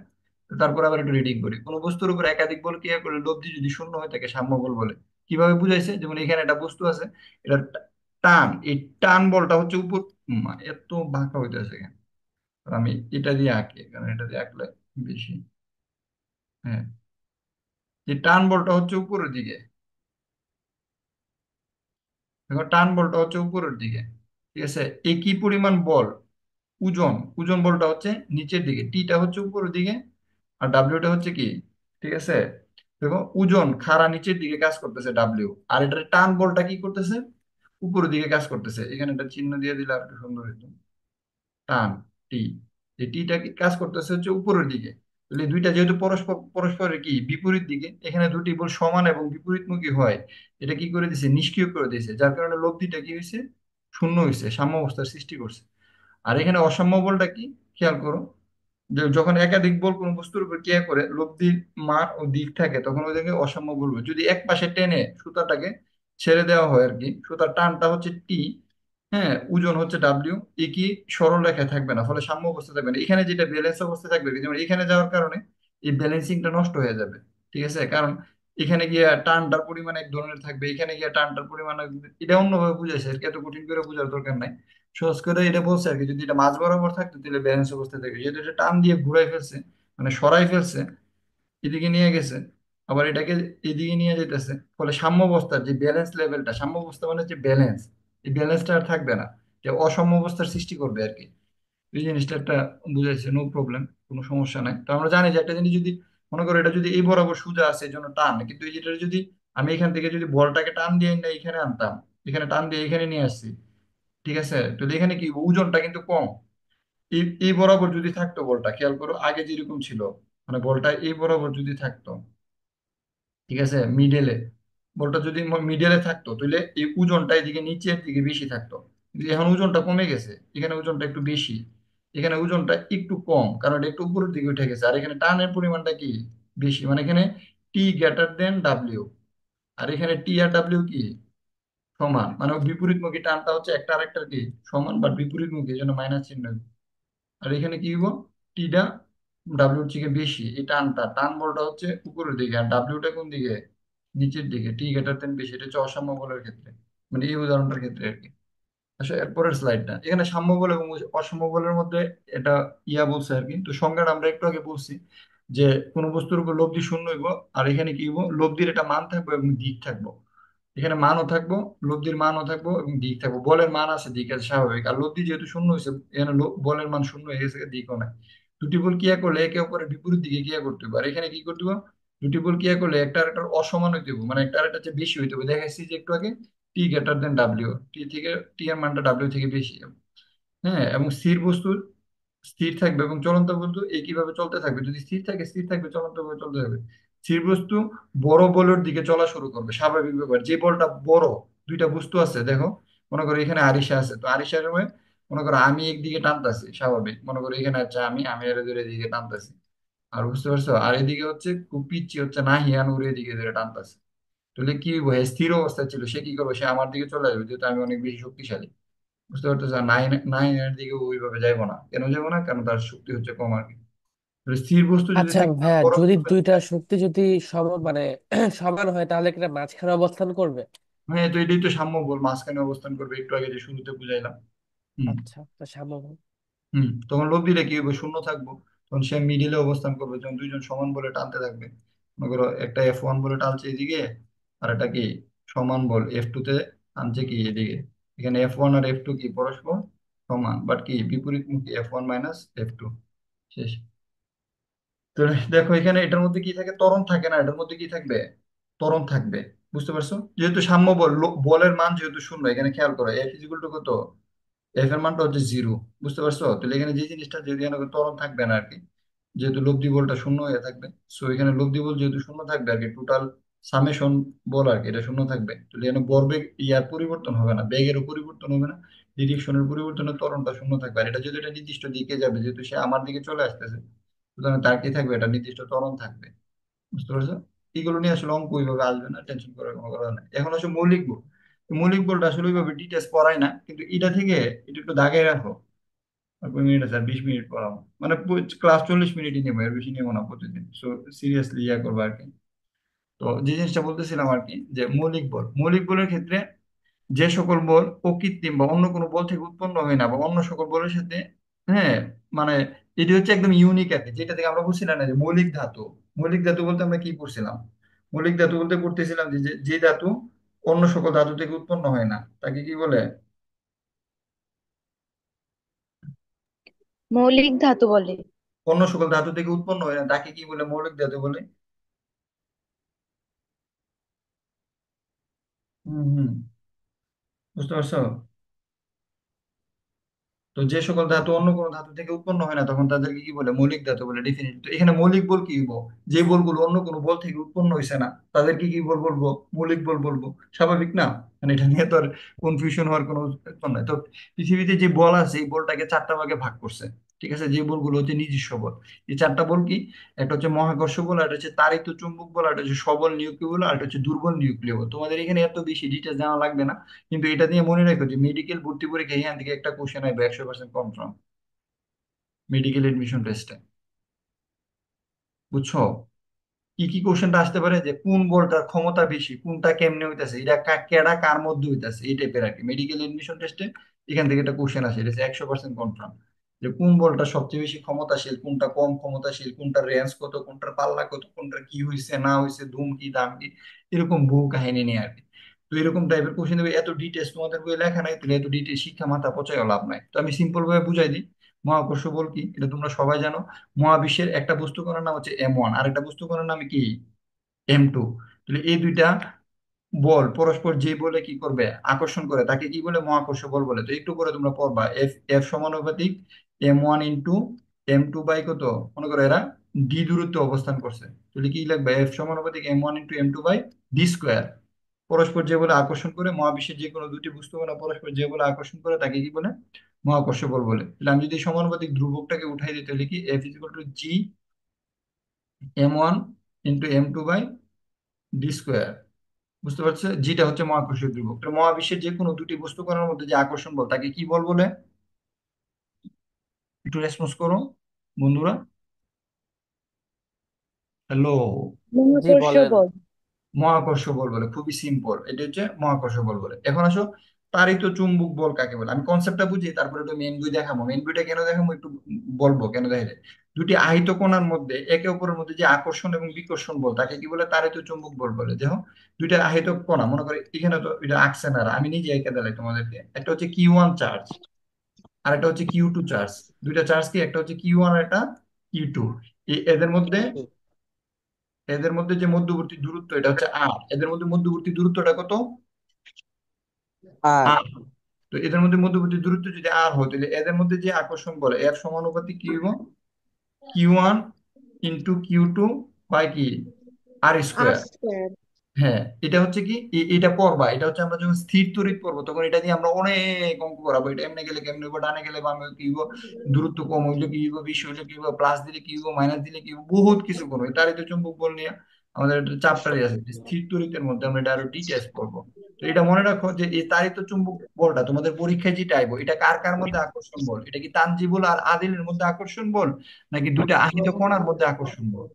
তারপর আবার একটু রিডিং করি। কোন বস্তুর উপর একাধিক বল ক্রিয়া করলে লব্ধি যদি শূন্য হয় তাকে সাম্য বল বলে। কিভাবে বুঝাইছে, যেমন এখানে একটা বস্তু আছে, এটা টান, এই টান বলটা হচ্ছে উপর, এত বাঁকা হইতেছে কেন, আর আমি এটা দিয়ে আঁকি, কারণ এটা দিয়ে আঁকলে বেশি, হ্যাঁ, যে টান বলটা হচ্ছে উপরের দিকে, দেখো টান বলটা হচ্ছে উপরের দিকে, ঠিক আছে। একই পরিমাণ বল, ওজন, ওজন বলটা হচ্ছে নিচের দিকে, টিটা হচ্ছে উপরের দিকে, আর ডাব্লিউটা হচ্ছে কি, ঠিক আছে। দেখো ওজন খাড়া নিচের দিকে কাজ করতেছে ডাব্লিউ, আর এটার টান বলটা কি করতেছে, উপরের দিকে কাজ করতেছে। এখানে একটা চিহ্ন দিয়ে দিলে আর একটু সুন্দর হতো, টান, টি, এই টিটা কি কাজ করতেছে হচ্ছে উপরের দিকে। তাহলে দুইটা যেহেতু পরস্পর পরস্পরের কি বিপরীত দিকে, এখানে দুটি বল সমান এবং বিপরীতমুখী হয়, এটা কি করে দিছে, নিষ্ক্রিয় করে দিয়েছে, যার কারণে লব্ধিটা কি হয়েছে, শূন্য হয়েছে, সাম্য অবস্থার সৃষ্টি করছে। আর এখানে অসাম্য বলটা কি, খেয়াল করো, যে যখন একাধিক বল কোন বস্তুর উপর ক্রিয়া করে লব্ধির মান ও দিক থাকে, তখন ওদেরকে অসাম্য বলবো। যদি এক পাশে টেনে সুতাটাকে ছেড়ে দেওয়া হয় আর কি, সুতার টানটা হচ্ছে টি, হ্যাঁ, ওজন হচ্ছে ডাব্লিউ, এ কি সরল রেখায় থাকবে না, ফলে সাম্য অবস্থা থাকবে না। এখানে যেটা ব্যালেন্স অবস্থা থাকবে, যেমন এখানে যাওয়ার কারণে এই ব্যালেন্সিংটা নষ্ট হয়ে যাবে, ঠিক আছে। কারণ এখানে গিয়ে টানটার পরিমাণ এক ধরনের থাকবে, এখানে গিয়ে টানটার পরিমাণ এটা অন্যভাবে বুঝাইছে আর কি, এত কঠিন করে বোঝার দরকার নাই। সহজ করে এটা বলছে আর কি, যদি এটা মাঝ বরাবর থাকতো তাহলে ব্যালেন্স অবস্থায় থাকবে, যেহেতু এটা টান দিয়ে ঘুরাই ফেলছে, মানে সরাই ফেলছে, এদিকে নিয়ে গেছে, আবার এটাকে এদিকে নিয়ে যেতেছে, ফলে সাম্যাবস্থার যে ব্যালেন্স লেভেলটা, সাম্যাবস্থা মানে যে ব্যালেন্স, এই ব্যালেন্সটা আর থাকবে না, যে অসাম্যাবস্থার সৃষ্টি করবে আর কি। এই জিনিসটা একটা বুঝাইছে, নো প্রবলেম, কোনো সমস্যা নাই। তো আমরা জানি যে একটা জিনিস যদি, মনে করো এটা যদি এই বরাবর সোজা আছে এই জন্য টান, কিন্তু এই যেটা যদি আমি এখান থেকে যদি বলটাকে টান দিয়ে না এখানে আনতাম, এখানে টান দিয়ে এখানে নিয়ে আসছি, ঠিক আছে, তো এখানে কি ওজনটা কিন্তু কম। এই বরাবর যদি থাকতো বলটা, খেয়াল করো আগে যেরকম ছিল, মানে বলটা এই বরাবর যদি থাকতো, ঠিক আছে, মিডলে, বলটা যদি মিডলে থাকতো তাহলে এই ওজনটা এদিকে নিচের দিকে বেশি থাকতো। কিন্তু এখন ওজনটা কমে গেছে, এখানে ওজনটা একটু বেশি, এখানে ওজনটা একটু কম, কারণ এটা একটু উপরের দিকে উঠে গেছে, আর এখানে টানের পরিমাণটা কি বেশি, মানে এখানে টি গ্রেটার দেন ডাব্লিউ, আর এখানে টি আর ডাব্লিউ কি সমান, মানে বিপরীতমুখী টানটা হচ্ছে একটা আরেকটার কি সমান, বাট বিপরীতমুখী, এই জন্য মাইনাস চিহ্ন। আর এখানে কি হইব, টিটা ডাব্লিউর থেকে বেশি, এই টানটা, টান বলটা হচ্ছে উপরের দিকে, আর ডাব্লিউটা কোন দিকে, নিচের দিকে, টি গ্রেটার দেন বেশি, এটা হচ্ছে অসাম্য বলের ক্ষেত্রে, মানে এই উদাহরণটার ক্ষেত্রে আর কি। আচ্ছা, এরপরের স্লাইডটা, এখানে সাম্য বল এবং অসাম্য বলের মধ্যে এটা ইয়া বলছে আর কি, তো সংজ্ঞাটা আমরা একটু আগে বলছি, যে কোনো বস্তুর উপর লব্ধি শূন্য হইব, আর এখানে কি হইব, লব্ধির একটা মান থাকবে এবং দিক থাকবো, এখানে মানও থাকবো, লব্ধির মানও থাকবো এবং দিক থাকবো, বলের মান আছে দিক আছে স্বাভাবিক, আর লব্ধি যেহেতু শূন্য হয়েছে, এখানে বলের মান শূন্য হয়ে গেছে, দিকও নাই। দুটি বল ক্রিয়া করলে একে অপরের বিপরীত দিকে ক্রিয়া করতে হবে, আর এখানে কি করতে হবে, দুটি বল ক্রিয়া করলে একটা আরেকটার অসমান হইতে হবে, মানে একটা আরেকটার চেয়ে বেশি হইতে হবে, দেখাচ্ছি যে একটু আগে, টি গ্রেটার দেন ডাব্লিউ, টি থেকে, টি এর মানটা ডাব্লিউ থেকে বেশি। হ্যাঁ, এবং স্থির বস্তু স্থির থাকবে এবং চলন্ত বস্তু একইভাবে চলতে থাকবে, যদি স্থির থাকে স্থির থাকবে, চলন্ত ভাবে চলতে থাকবে। স্থির বস্তু বড় বলের দিকে চলা শুরু করবে, স্বাভাবিক ব্যাপার, যে বলটা বড়, দুইটা বস্তু আছে দেখো, মনে করো এখানে আরিশা আছে, তো আরিশার মধ্যে মনে করো আমি একদিকে টানতাছি, স্বাভাবিক, মনে করো এখানে আছে আমি এর ধরে এদিকে টানতাছি, আর বুঝতে পারছো, আর এদিকে হচ্ছে খুব পিচ্ছি হচ্ছে না হিয়ান উড়ে এদিকে ধরে টানতাছে, তাহলে কি হইবো, স্থির অবস্থায় ছিল, সে কি করবে, সে আমার দিকে চলে আসবে, যেহেতু আমি অনেক বেশি শক্তিশালী। বুঝতে পারতেছে, নাইন নাইনের দিকে ওইভাবে যাইবো না, কেন যাবো না, কারণ তার শক্তি হচ্ছে কম আর কি। তাহলে স্থির বস্তু যদি আচ্ছা থাকে তার ভাইয়া, বরফ যদি কি হবে? দুইটা শক্তি যদি সমান মানে সমান হয় তাহলে কি এটা মাঝখানে অবস্থান করবে? হ্যাঁ, তো এটাই তো সাম্য বল, মাঝখানে অবস্থান করবে, একটু আগে যে শুরুতে বুঝাইলাম। হুম। আচ্ছা, তো সাম্যভাব। হুম, তখন লব্ধিটা কি হবে, শূন্য থাকবো, তখন সে মিডিলে অবস্থান করবে, যখন দুইজন সমান বলে টানতে থাকবে, মনে করো একটা F1 বলে টানছে এদিকে, আর এটা কি সমান বল F2 তে টানছে কি এদিকে, এখানে F1 আর F2 কি পরস্পর সমান, বাট কি বিপরীতমুখী, F1 মাইনাস F2, শেষ। তো দেখো এখানে এটার মধ্যে কি থাকে, ত্বরণ থাকে না, এটার মধ্যে কি থাকবে, ত্বরণ থাকবে। বুঝতে পারছো, যেহেতু সাম্য বল, বলের মান যেহেতু শূন্য, এখানে খেয়াল করো এফ ইকুয়াল টু কত, এফ এর মানটা হচ্ছে জিরো। বুঝতে পারছো, তাহলে এখানে যে জিনিসটা, যদি এখানে ত্বরণ থাকবে না আর কি, যেহেতু লব্ধি বলটা শূন্য হয়ে থাকবে, সো এখানে লব্ধি বল যেহেতু শূন্য থাকবে আর কি, টোটাল সামেশন বল আর কি, এটা শূন্য থাকবে, তাহলে এখানে ভরবেগ ইয়ার পরিবর্তন হবে না, বেগেরও পরিবর্তন হবে না, ডিরেকশনের পরিবর্তনের ত্বরণটা শূন্য থাকবে, আর এটা যদি এটা নির্দিষ্ট দিকে যাবে, যেহেতু সে আমার দিকে চলে আসতেছে, সুতরাং তার কি থাকবে, এটা নির্দিষ্ট ত্বরণ থাকবে। বুঝতে পারছো, এগুলো নিয়ে আসলে অঙ্ক ওইভাবে আসবে না, টেনশন করার কোনো কথা নাই। এখন আসলে মৌলিক বল, মৌলিক বলটা আসলে ওইভাবে ডিটেলস পড়ায় না, কিন্তু এটা থেকে এটা একটু দাগে রাখো। আর কয় মিনিট আছে, আর 20 মিনিট পড়াবো, মানে ক্লাস 40 মিনিটই নেবো, এর বেশি নেবো না প্রতিদিন, সো সিরিয়াসলি ইয়া করবো আর কি। তো যে জিনিসটা বলতেছিলাম আর কি, যে মৌলিক বল, মৌলিক বলের ক্ষেত্রে যে সকল বল অকৃত্রিম বা অন্য কোনো বল থেকে উৎপন্ন হয় না, বা অন্য সকল বলের সাথে, হ্যাঁ, মানে এটি হচ্ছে একদম ইউনিক আর কি, যেটা থেকে আমরা বুঝছিলাম না যে মৌলিক ধাতু, মৌলিক ধাতু বলতে আমরা কি পড়ছিলাম, মৌলিক ধাতু বলতে পড়তেছিলাম যে যে যে ধাতু অন্য সকল ধাতু থেকে উৎপন্ন হয় না, তাকে কি বলে, মৌলিক ধাতু বলে। অন্য সকল ধাতু থেকে উৎপন্ন হয় না তাকে কি বলে, মৌলিক ধাতু বলে। হম হম, বুঝতে পারছো, তো যে সকল ধাতু অন্য কোনো ধাতু থেকে উৎপন্ন হয় না, তখন তাদেরকে কি বলে, মৌলিক ধাতু বলে, ডেফিনিট। তো এখানে মৌলিক বল কি বলবো, যে বলগুলো অন্য কোনো বল থেকে উৎপন্ন হয়েছে না, তাদেরকে কি বল বলবো, মৌলিক বল বলবো, স্বাভাবিক না, মানে এটা নিয়ে তো আর কনফিউশন হওয়ার কোনো ব্যাপার নাই। তো পৃথিবীতে যে বল আছে, এই বলটাকে চারটা ভাগে ভাগ করছে, ঠিক আছে, যে বলগুলো হচ্ছে নিজস্ব বল। এই চারটা বল কি, একটা হচ্ছে মহাকর্ষ বল, আর একটা হচ্ছে তাড়িত চুম্বক বল, আর একটা হচ্ছে সবল নিউক্লিয় বল, আর একটা হচ্ছে দুর্বল নিউক্লিয় বল। তোমাদের এখানে এত বেশি ডিটেলস জানা লাগবে না, কিন্তু এটা নিয়ে মনে রাখো যে মেডিকেল ভর্তি পরীক্ষা এখান থেকে একটা কোশ্চেন আসবে 100% কনফার্ম, মেডিকেল এডমিশন টেস্টে। বুঝছো, কি কি কোশ্চেনটা আসতে পারে, যে কোন বলটার ক্ষমতা বেশি, কোনটা কেমনে হইতাছে, এটা কেডা কার মধ্যে হইতাছে, এই টাইপের আর কি। মেডিকেল এডমিশন টেস্টে এখান থেকে একটা কোশ্চেন আসে, এটা 100% কনফার্ম, যে কোন বলটা সবচেয়ে বেশি ক্ষমতাশীল, কোনটা কম ক্ষমতাশীল, কোনটার রেঞ্জ কত, কোনটার পাল্লা কত, কোনটার কি হয়েছে না হয়েছে, ধুম কি দাম কি, এরকম বহু কাহিনী নিয়ে আর কি। তো এরকম টাইপের কোশ্চেন দেবে, এত ডিটেলস তোমাদের বই লেখা নাই, তাহলে এত ডিটেলস শিক্ষা মাথা পচায় লাভ নাই। তো আমি সিম্পল ভাবে বুঝাই দিই। মহাকর্ষ বল কি, এটা তোমরা সবাই জানো। মহাবিশ্বের একটা বস্তু কণার নাম হচ্ছে M1, আর একটা বস্তু কণার নাম কি, M2। তাহলে এই দুইটা বল পরস্পর যে বলে কি করবে, আকর্ষণ করে, তাকে কি বলে, মহাকর্ষ বল বলে। তো একটু পরে তোমরা পড়বা এফ এফ সমানুপাতিক M1 × M2 বাই কত, মনে করো এরা ডি দূরত্বে অবস্থান করছে, তাহলে কি লিখবে, এফ সমানুপাতিক M1 × M2 বাই D²। পরস্পর যে বলে আকর্ষণ করে, মহাবিশ্বের যে কোনো দুটি বস্তু কণা পরস্পর যে বলে আকর্ষণ করে তাকে কি বলে, মহাকর্ষ বল বলে। তাহলে আমি যদি সমানুপাতিক ধ্রুবকটাকে উঠাই দিই, তাহলে কি F = G M1 × M2 by D²। বুঝতে পারছো, যেটা হচ্ছে মহাকর্ষীয় ধ্রুবক। তো মহাবিশ্বের যে কোনো দুটি বস্তু কণার মধ্যে যে আকর্ষণ বল, তাকে কি বল বলে, একটু রেসপন্স করো বন্ধুরা। হ্যালো। জি মহাকর্ষ বলেন। বল। মহাকর্ষ বল বলে, খুবই সিম্পল, এটা হচ্ছে মহাকর্ষ বল বলে। এখন আসো, তাড়িত চুম্বক বল কাকে বলে, আমি কনসেপ্টটা বুঝি, তারপরে একটু মেন বই দেখাবো। মেন বইটা কেন দেখাবো একটু বলবো, কেন দেখা যায়। দুটি আহিত কণার মধ্যে একে অপরের মধ্যে যে আকর্ষণ এবং বিকর্ষণ বল, তাকে কি বলে, তাড়িত চুম্বক বল বলে। দেখো, দুইটা আহিত কণা, মনে করে এখানে তো এটা আঁকছে না, আমি নিজে এঁকে দিলাই তোমাদেরকে। একটা হচ্ছে Q1 চার্জ, আর একটা হচ্ছে Q2 চার্জ। দুইটা চার্জ কি, একটা হচ্ছে Q1 আর একটা Q2। এদের মধ্যে যে মধ্যবর্তী দূরত্ব, এটা হচ্ছে R। এদের মধ্যে মধ্যবর্তী দূরত্বটা কত, আর R। তো এদের মধ্যে মধ্যবর্তী দূরত্ব যদি R হয়, তাহলে এদের মধ্যে যে আকর্ষণ বলে, এর সমানুপাতিক কি হইব, Q1 × Q2 বাই কি, R²। R²। হ্যাঁ, এটা হচ্ছে কি, এটা পড়বা, এটা হচ্ছে আমরা যখন স্থির তড়িৎ পড়বো, তখন এটা দিয়ে আমরা অনেক অঙ্ক করাবো। এটা এমনি গেলে কেমনে হইবো, ডানে গেলে বামে কি হইবো, দূরত্ব কম হইলে কি হইবো, বেশি হইলে কি হইবো, প্লাস দিলে কি হইবো, মাইনাস দিলে কি হইবো, বহুত কিছু করবো। তারই তো চুম্বক বল নিয়ে আমাদের একটা চ্যাপ্টারই আছে, যে স্থির তড়িতের মধ্যে আমরা এটা আরো ডিটেলস পড়বো। তো এটা মনে রাখো, যে এই তাড়িত চুম্বক বলটা তোমাদের পরীক্ষায় যেটা আইবো, এটা কার কার মধ্যে আকর্ষণ বল, এটা কি তানজিবুল আর আদিলের মধ্যে আকর্ষণ বল, নাকি দুইটা আহিত কণার মধ্যে আকর্ষণ বল,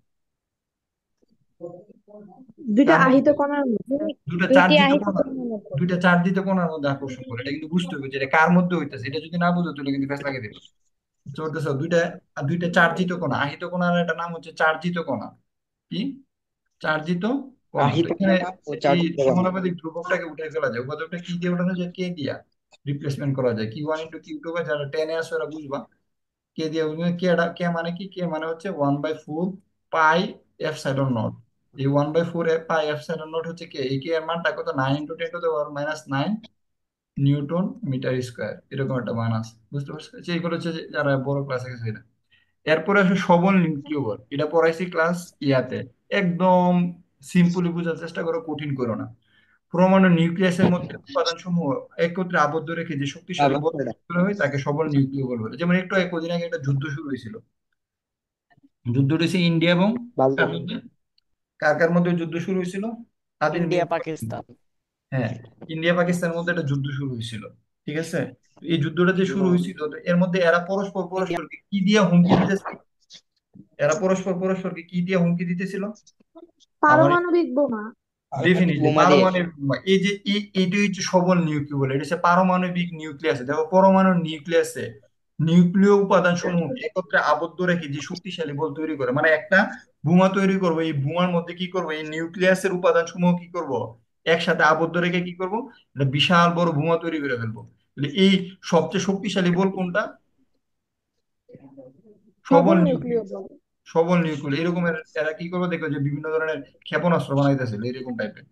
দুইটা কার আহিত মধ্যে, কণার মধ্যে। দুইটা দুইটি চার্জিত আহিত কণা, কণার মধ্যে। দুইটা চার্জিত কণার মধ্যে আকর্ষণ করে, এটা কিন্তু বুঝতে হবে যে এটা কার মধ্যে হইতেছে। এটা যদি না বুঝো, তাহলে কিন্তু ফেস লাগিয়ে দেবে। চলতেছে দুইটা, আর দুইটা চার্জিত কণা, আহিত কণার একটা নাম হচ্ছে চার্জিত কণা। কি, চার্জিত কণা। তো আহিত এখানে কণা ও এই চার্জিত কণা। সমানুপাতিক ধ্রুবকটাকে উঠে ফেলা যায়, উপাদানটা কি দিয়ে উঠানো যায়, কে দিয়া রিপ্লেসমেন্ট করা যায়, Q1 × Q2, বা যারা টেনে আসো ওরা বুঝবা। কে দিয়ে বুঝবে, কে মানে কি, কে মানে হচ্ছে 1/4 পাই এফসাইলন নট। এই 1/4 পাই এফসাইলন নট হচ্ছে কে, এই কে এর মানটা কত, 9 × 10⁻⁹ নিউটন মিটার স্কোয়ার, এরকম একটা মান আছে। বুঝতে পারছো, যে এইগুলো হচ্ছে যারা বড় ক্লাসে গেছে এটা। এরপরে আসে সবল নিউক্লিয় বল, এটা পড়াইছি ক্লাস ইয়াতে। একদম সিম্পলি বোঝার চেষ্টা করো, কঠিন করো না। পরমাণু নিউক্লিয়াসের মধ্যে উপাদান সমূহ একত্রে আবদ্ধ রেখে যে শক্তিশালী বল ব্যবহার তৈরি করা হয়, তাকে সবল নিউক্লিয় বল বলে। যেমন একটু কদিন আগে একটা যুদ্ধ শুরু হয়েছিল, যুদ্ধ হয়েছে ইন্ডিয়া এবং কার বালতিক। মধ্যে, কার কার মধ্যে যুদ্ধ শুরু হয়েছিল, তাদের ইন্ডিয়া বলতে পারবেন। পাকিস্তান। হ্যাঁ, ইন্ডিয়া পাকিস্তানের মধ্যে একটা যুদ্ধ শুরু হয়েছিল, ঠিক আছে। তো এই যুদ্ধটা যে শুরু হয়েছিল, তো এর মধ্যে এরা পরস্পর ইন্ডিয়া পরস্পরকে কি দিয়ে হুমকি দিতেছিল, এরা পরস্পর পরস্পরকে কি দিয়ে হুমকি দিতেছিল, আমার পারমাণবিক বোমা। পারমাণবিক ডেফিনেটলি বোমা দিয়ে। পারমাণবিক বোমা। এই যে এইটাই হচ্ছে সবল নিউক্লিয় বলে, এটা হচ্ছে পারমাণবিক নিউক্লিয়াসে। দেখো, পরমাণু নিউক্লিয়াসে নিউক্লিয় উপাদান সমূহ একত্রে আবদ্ধ রেখে যে শক্তিশালী বল তৈরি করে, মানে একটা বোমা তৈরি করবো, এই বোমার মধ্যে কি করবো, এই নিউক্লিয়াসের উপাদান সমূহ কি করব, একসাথে আবদ্ধ রেখে কি করব, একটা বিশাল বড় বোমা তৈরি করে ফেলবো। তাহলে এই সবচেয়ে শক্তিশালী বল কোনটা, সবল সবল নিউক্লিয়। নিউক্লিয় বল। সবল নিউক্লিয় এরকম এরা কি করবে, দেখবে যে বিভিন্ন ধরনের ক্ষেপণাস্ত্র বানাইতেছিল এরকম টাইপের।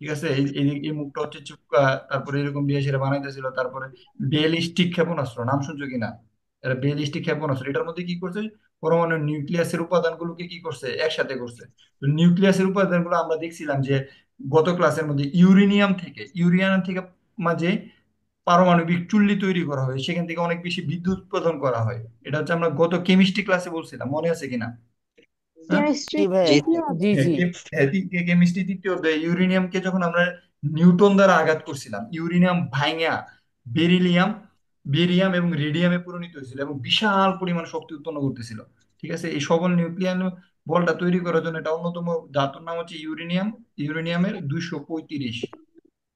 ঠিক আছে, এই এই এই মুখটা হচ্ছে চুপকা, তারপরে এরকম দিয়ে সেটা বানাইতেছিল। তারপরে বেলিস্টিক ক্ষেপণাস্ত্র, নাম শুনছো কিনা, এরা বেলিস্টিক ক্ষেপণাস্ত্র, এটার মধ্যে কি করছে, পরমাণু নিউক্লিয়াসের উপাদানগুলোকে কি করছে, একসাথে করছে। তো নিউক্লিয়াসের উপাদানগুলো আমরা দেখছিলাম যে গত ক্লাসের মধ্যে ইউরেনিয়াম থেকে মাঝে পারমাণবিক চুল্লি তৈরি করা হয়, সেখান থেকে অনেক বেশি বিদ্যুৎ উৎপাদন করা হয়। এটা হচ্ছে আমরা গত কেমিস্ট্রি ক্লাসে বলছিলাম, মনে আছে কিনা, হ্যাঁ। কেমিস্ট্রি জি ভাইয়া। জি তৃতীয় জি অধ্যায়। জি। কেমিস্ট্রি তৃতীয় অধ্যায়ে ইউরেনিয়ামকে যখন আমরা নিউটন দ্বারা আঘাত করছিলাম, ইউরেনিয়াম ভাইঙা বেরিলিয়াম বেরিয়াম এবং রেডিয়ামে পরিণত হয়েছিল এবং বিশাল পরিমাণ শক্তি উৎপন্ন করতেছিল। ঠিক আছে, এই সবল বলটা তৈরি করার জন্য এটা অন্যতম ধাতুর নাম হচ্ছে ইউরেনিয়াম। ইউরেনিয়ামের 235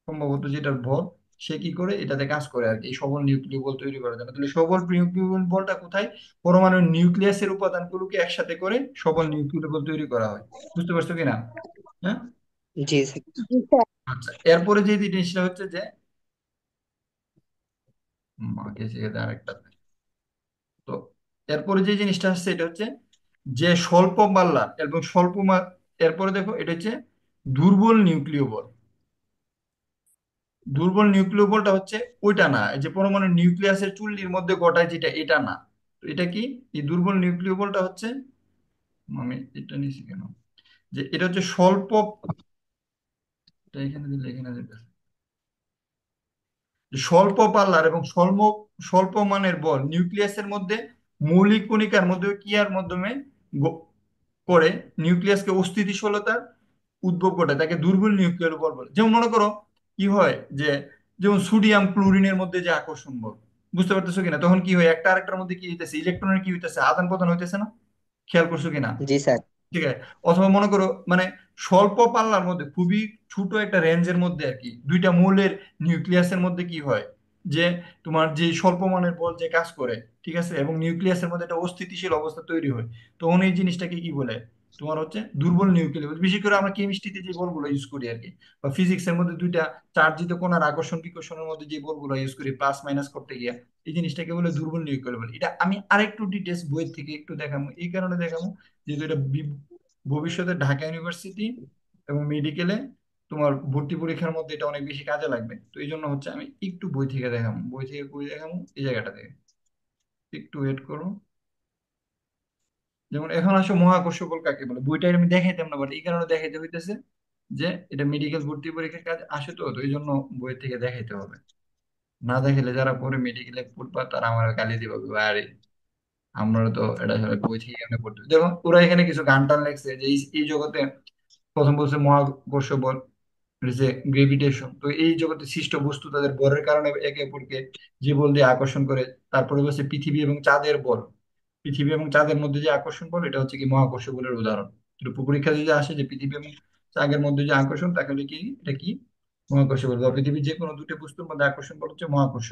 সম্ভবত যেটার ভর, সে কি করে এটাতে কাজ করে আর কি, এই সবল নিউক্লিয় বল তৈরি করার জন্য। তাহলে সবল নিউক্লিয় বলটা কোথায়? পরমাণুর নিউক্লিয়াসের উপাদানগুলোকে একসাথে করে সবল নিউক্লিয় বল তৈরি করা হয়। বুঝতে পারছো কিনা? হ্যাঁ। জি স্যার। জি স্যার। আচ্ছা, এরপরে যে জিনিসটা হচ্ছে যে মাকে শিখে আরেকটা, তো এরপরে যে জিনিসটা আসছে এটা হচ্ছে যে স্বল্প পাল্লার এবং এরপরে দেখো এটা হচ্ছে দুর্বল নিউক্লিয় বল। দুর্বল নিউক্লিয় বলটা হচ্ছে ওইটা না, এই যে পরমাণু নিউক্লিয়াসের চুল্লির মধ্যে গটায় যেটা, এটা না। তো এটা কি? এই দুর্বল নিউক্লিয় বলটা হচ্ছে, আমি এটা নিছি কেন, যে এটা হচ্ছে স্বল্প, এটা এখানে দিলে এখানে যেতে, স্বল্প পাল্লার এবং স্বল্প স্বল্প মানের বল নিউক্লিয়াসের মধ্যে মৌলিক কণিকার মধ্যে ক্রিয়ার মাধ্যমে গ- করে নিউক্লিয়াসকে অস্থিতিশীলতার উদ্ভব ঘটায়, তাকে দুর্বল নিউক্লিয়ার বল বলে। যেমন মনে করো কি হয় যে, যেমন সোডিয়াম ক্লোরিনের মধ্যে যে আকর্ষণ বল, বুঝতে পারতেছো কিনা? তখন কি হয়, একটা আরেকটার মধ্যে কি হইতেছে, ইলেকট্রনের কি হইতেছে, আদান প্রদান হইতেছে না? খেয়াল করছো কিনা? জি স্যার। ঠিক আছে। অথবা মনে করো মানে স্বল্প পাল্লার মধ্যে খুবই ছোট একটা রেঞ্জের মধ্যে আর কি দুইটা মৌলের নিউক্লিয়াসের মধ্যে কি হয়, যে তোমার যে স্বল্প মানের বল যে কাজ করে, ঠিক আছে, এবং নিউক্লিয়াসের মধ্যে একটা অস্থিতিশীল অবস্থা তৈরি হয়, তখন এই জিনিসটাকে কি বলে, তোমার হচ্ছে দুর্বল নিউক্লিয়াস। বিশেষ করে আমরা কেমিস্ট্রিতে যে বলগুলো ইউজ করি আর কি, বা ফিজিক্সের মধ্যে দুইটা চার্জিত কণার আকর্ষণ বিকর্ষণের মধ্যে যে বলগুলো ইউজ করি প্লাস মাইনাস করতে গিয়ে, এই জিনিসটাকে বলে দুর্বল নিউক্লিয়াস বলে। এটা আমি আরেকটু ডিটেলস বই থেকে একটু দেখাবো, এই কারণে দেখাবো যেহেতু এটা ভবিষ্যতে ঢাকা ইউনিভার্সিটি এবং মেডিকেলে তোমার ভর্তি পরীক্ষার মধ্যে এটা অনেক বেশি কাজে লাগবে। তো এই জন্য হচ্ছে আমি একটু বই থেকে দেখাবো, বই থেকে বই দেখাবো এই জায়গাটা থেকে। একটু ওয়েট করো। যেমন এখন আসো মহাকর্ষ বল কাকে বলে, বইটা আমি দেখাইতাম না, বাট এই কারণে দেখাইতে হইতেছে যে এটা মেডিকেল ভর্তি পরীক্ষার কাজ আসে, তো তো এই জন্য বই থেকে দেখাইতে হবে। না দেখাইলে যারা পরে মেডিকেলে পড়বা তারা আমার গালি দিবে, বলবে, আরে আমরা তো এটা আসলে বই থেকে এমনি পড়তে হবে। যেমন ওরা এখানে কিছু গান টান লেখছে যে এই জগতে প্রথম বলছে মহাকর্ষ বল, যে গ্রেভিটেশন, তো এই জগতে সৃষ্ট বস্তু তাদের ভরের কারণে একে অপরকে যে বল দিয়ে আকর্ষণ করে। তারপরে বলছে পৃথিবী এবং চাঁদের বল, পৃথিবী এবং চাঁদের মধ্যে যে আকর্ষণ বল এটা হচ্ছে কি মহাকর্ষ বলের উদাহরণ। তো পরীক্ষা যদি আসে যে পৃথিবী এবং চাঁদের মধ্যে যে আকর্ষণ, তাহলে কি এটা কি মহাকর্ষ বল, বা পৃথিবীর যে কোনো দুটো বস্তুর মধ্যে আকর্ষণ বল হচ্ছে মহাকর্ষ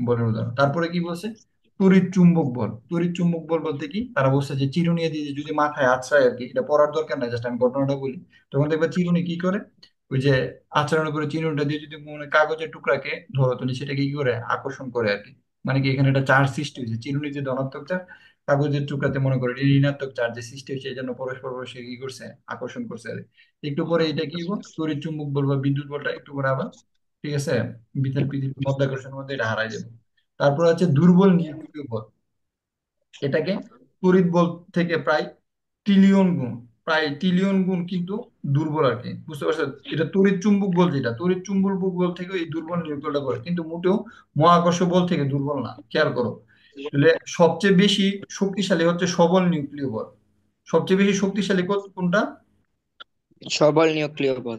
বলের উদাহরণ। তারপরে কি বলছে, তড়িৎ চুম্বক বল। তড়িৎ চুম্বক বল বলতে কি, তারা বলছে যে চিরুনি দিয়ে যদি মাথায় আছড়ায় আর কি, এটা পড়ার দরকার নাই, জাস্ট আমি ঘটনাটা বলি। তখন দেখবে চিরুনি কি করে, ওই যে আচরণ করে চিরুনিটা দিয়ে যদি মনে কাগজের টুকরাকে ধরো, তাহলে সেটাকে কি করে আকর্ষণ করে আর কি। মানে কি এখানে একটা চার্জ সৃষ্টি হয়েছে, চিরুনি যে ধনাত্মক চার্জ, কাগজের টুকরাতে মনে করে ঋণাত্মক চার্জের সৃষ্টি হয়েছে, এই জন্য পরস্পর পরস্পর কি করছে, আকর্ষণ করছে আর কি। একটু পরে এটা কি বল, তড়িৎ চুম্বক বল বা বিদ্যুৎ বলটা একটু পরে আবার, ঠিক আছে, বিদ্যুৎ পৃথিবীর মধ্যাকর্ষণের মধ্যে এটা হারাই যাবে। তারপর আছে দুর্বল নিউক্লিয় বল। এটাকে তড়িৎ বল থেকে ট্রিলিয়ন গুণ প্রায় ট্রিলিয়ন গুণ কিন্তু দুর্বল আর কি। বুঝতে পারছো? এটা তড়িৎ চুম্বক বল, যেটা তড়িৎ চুম্বক বল থেকে এই দুর্বল নিউক্লিয়টা করে, কিন্তু মোটেও মহাকর্ষ বল থেকে দুর্বল না। খেয়াল করো, তাহলে সবচেয়ে বেশি শক্তিশালী হচ্ছে সবল নিউক্লিয় বল। সবচেয়ে বেশি শক্তিশালী কোনটা? সবল নিউক্লিয় বল।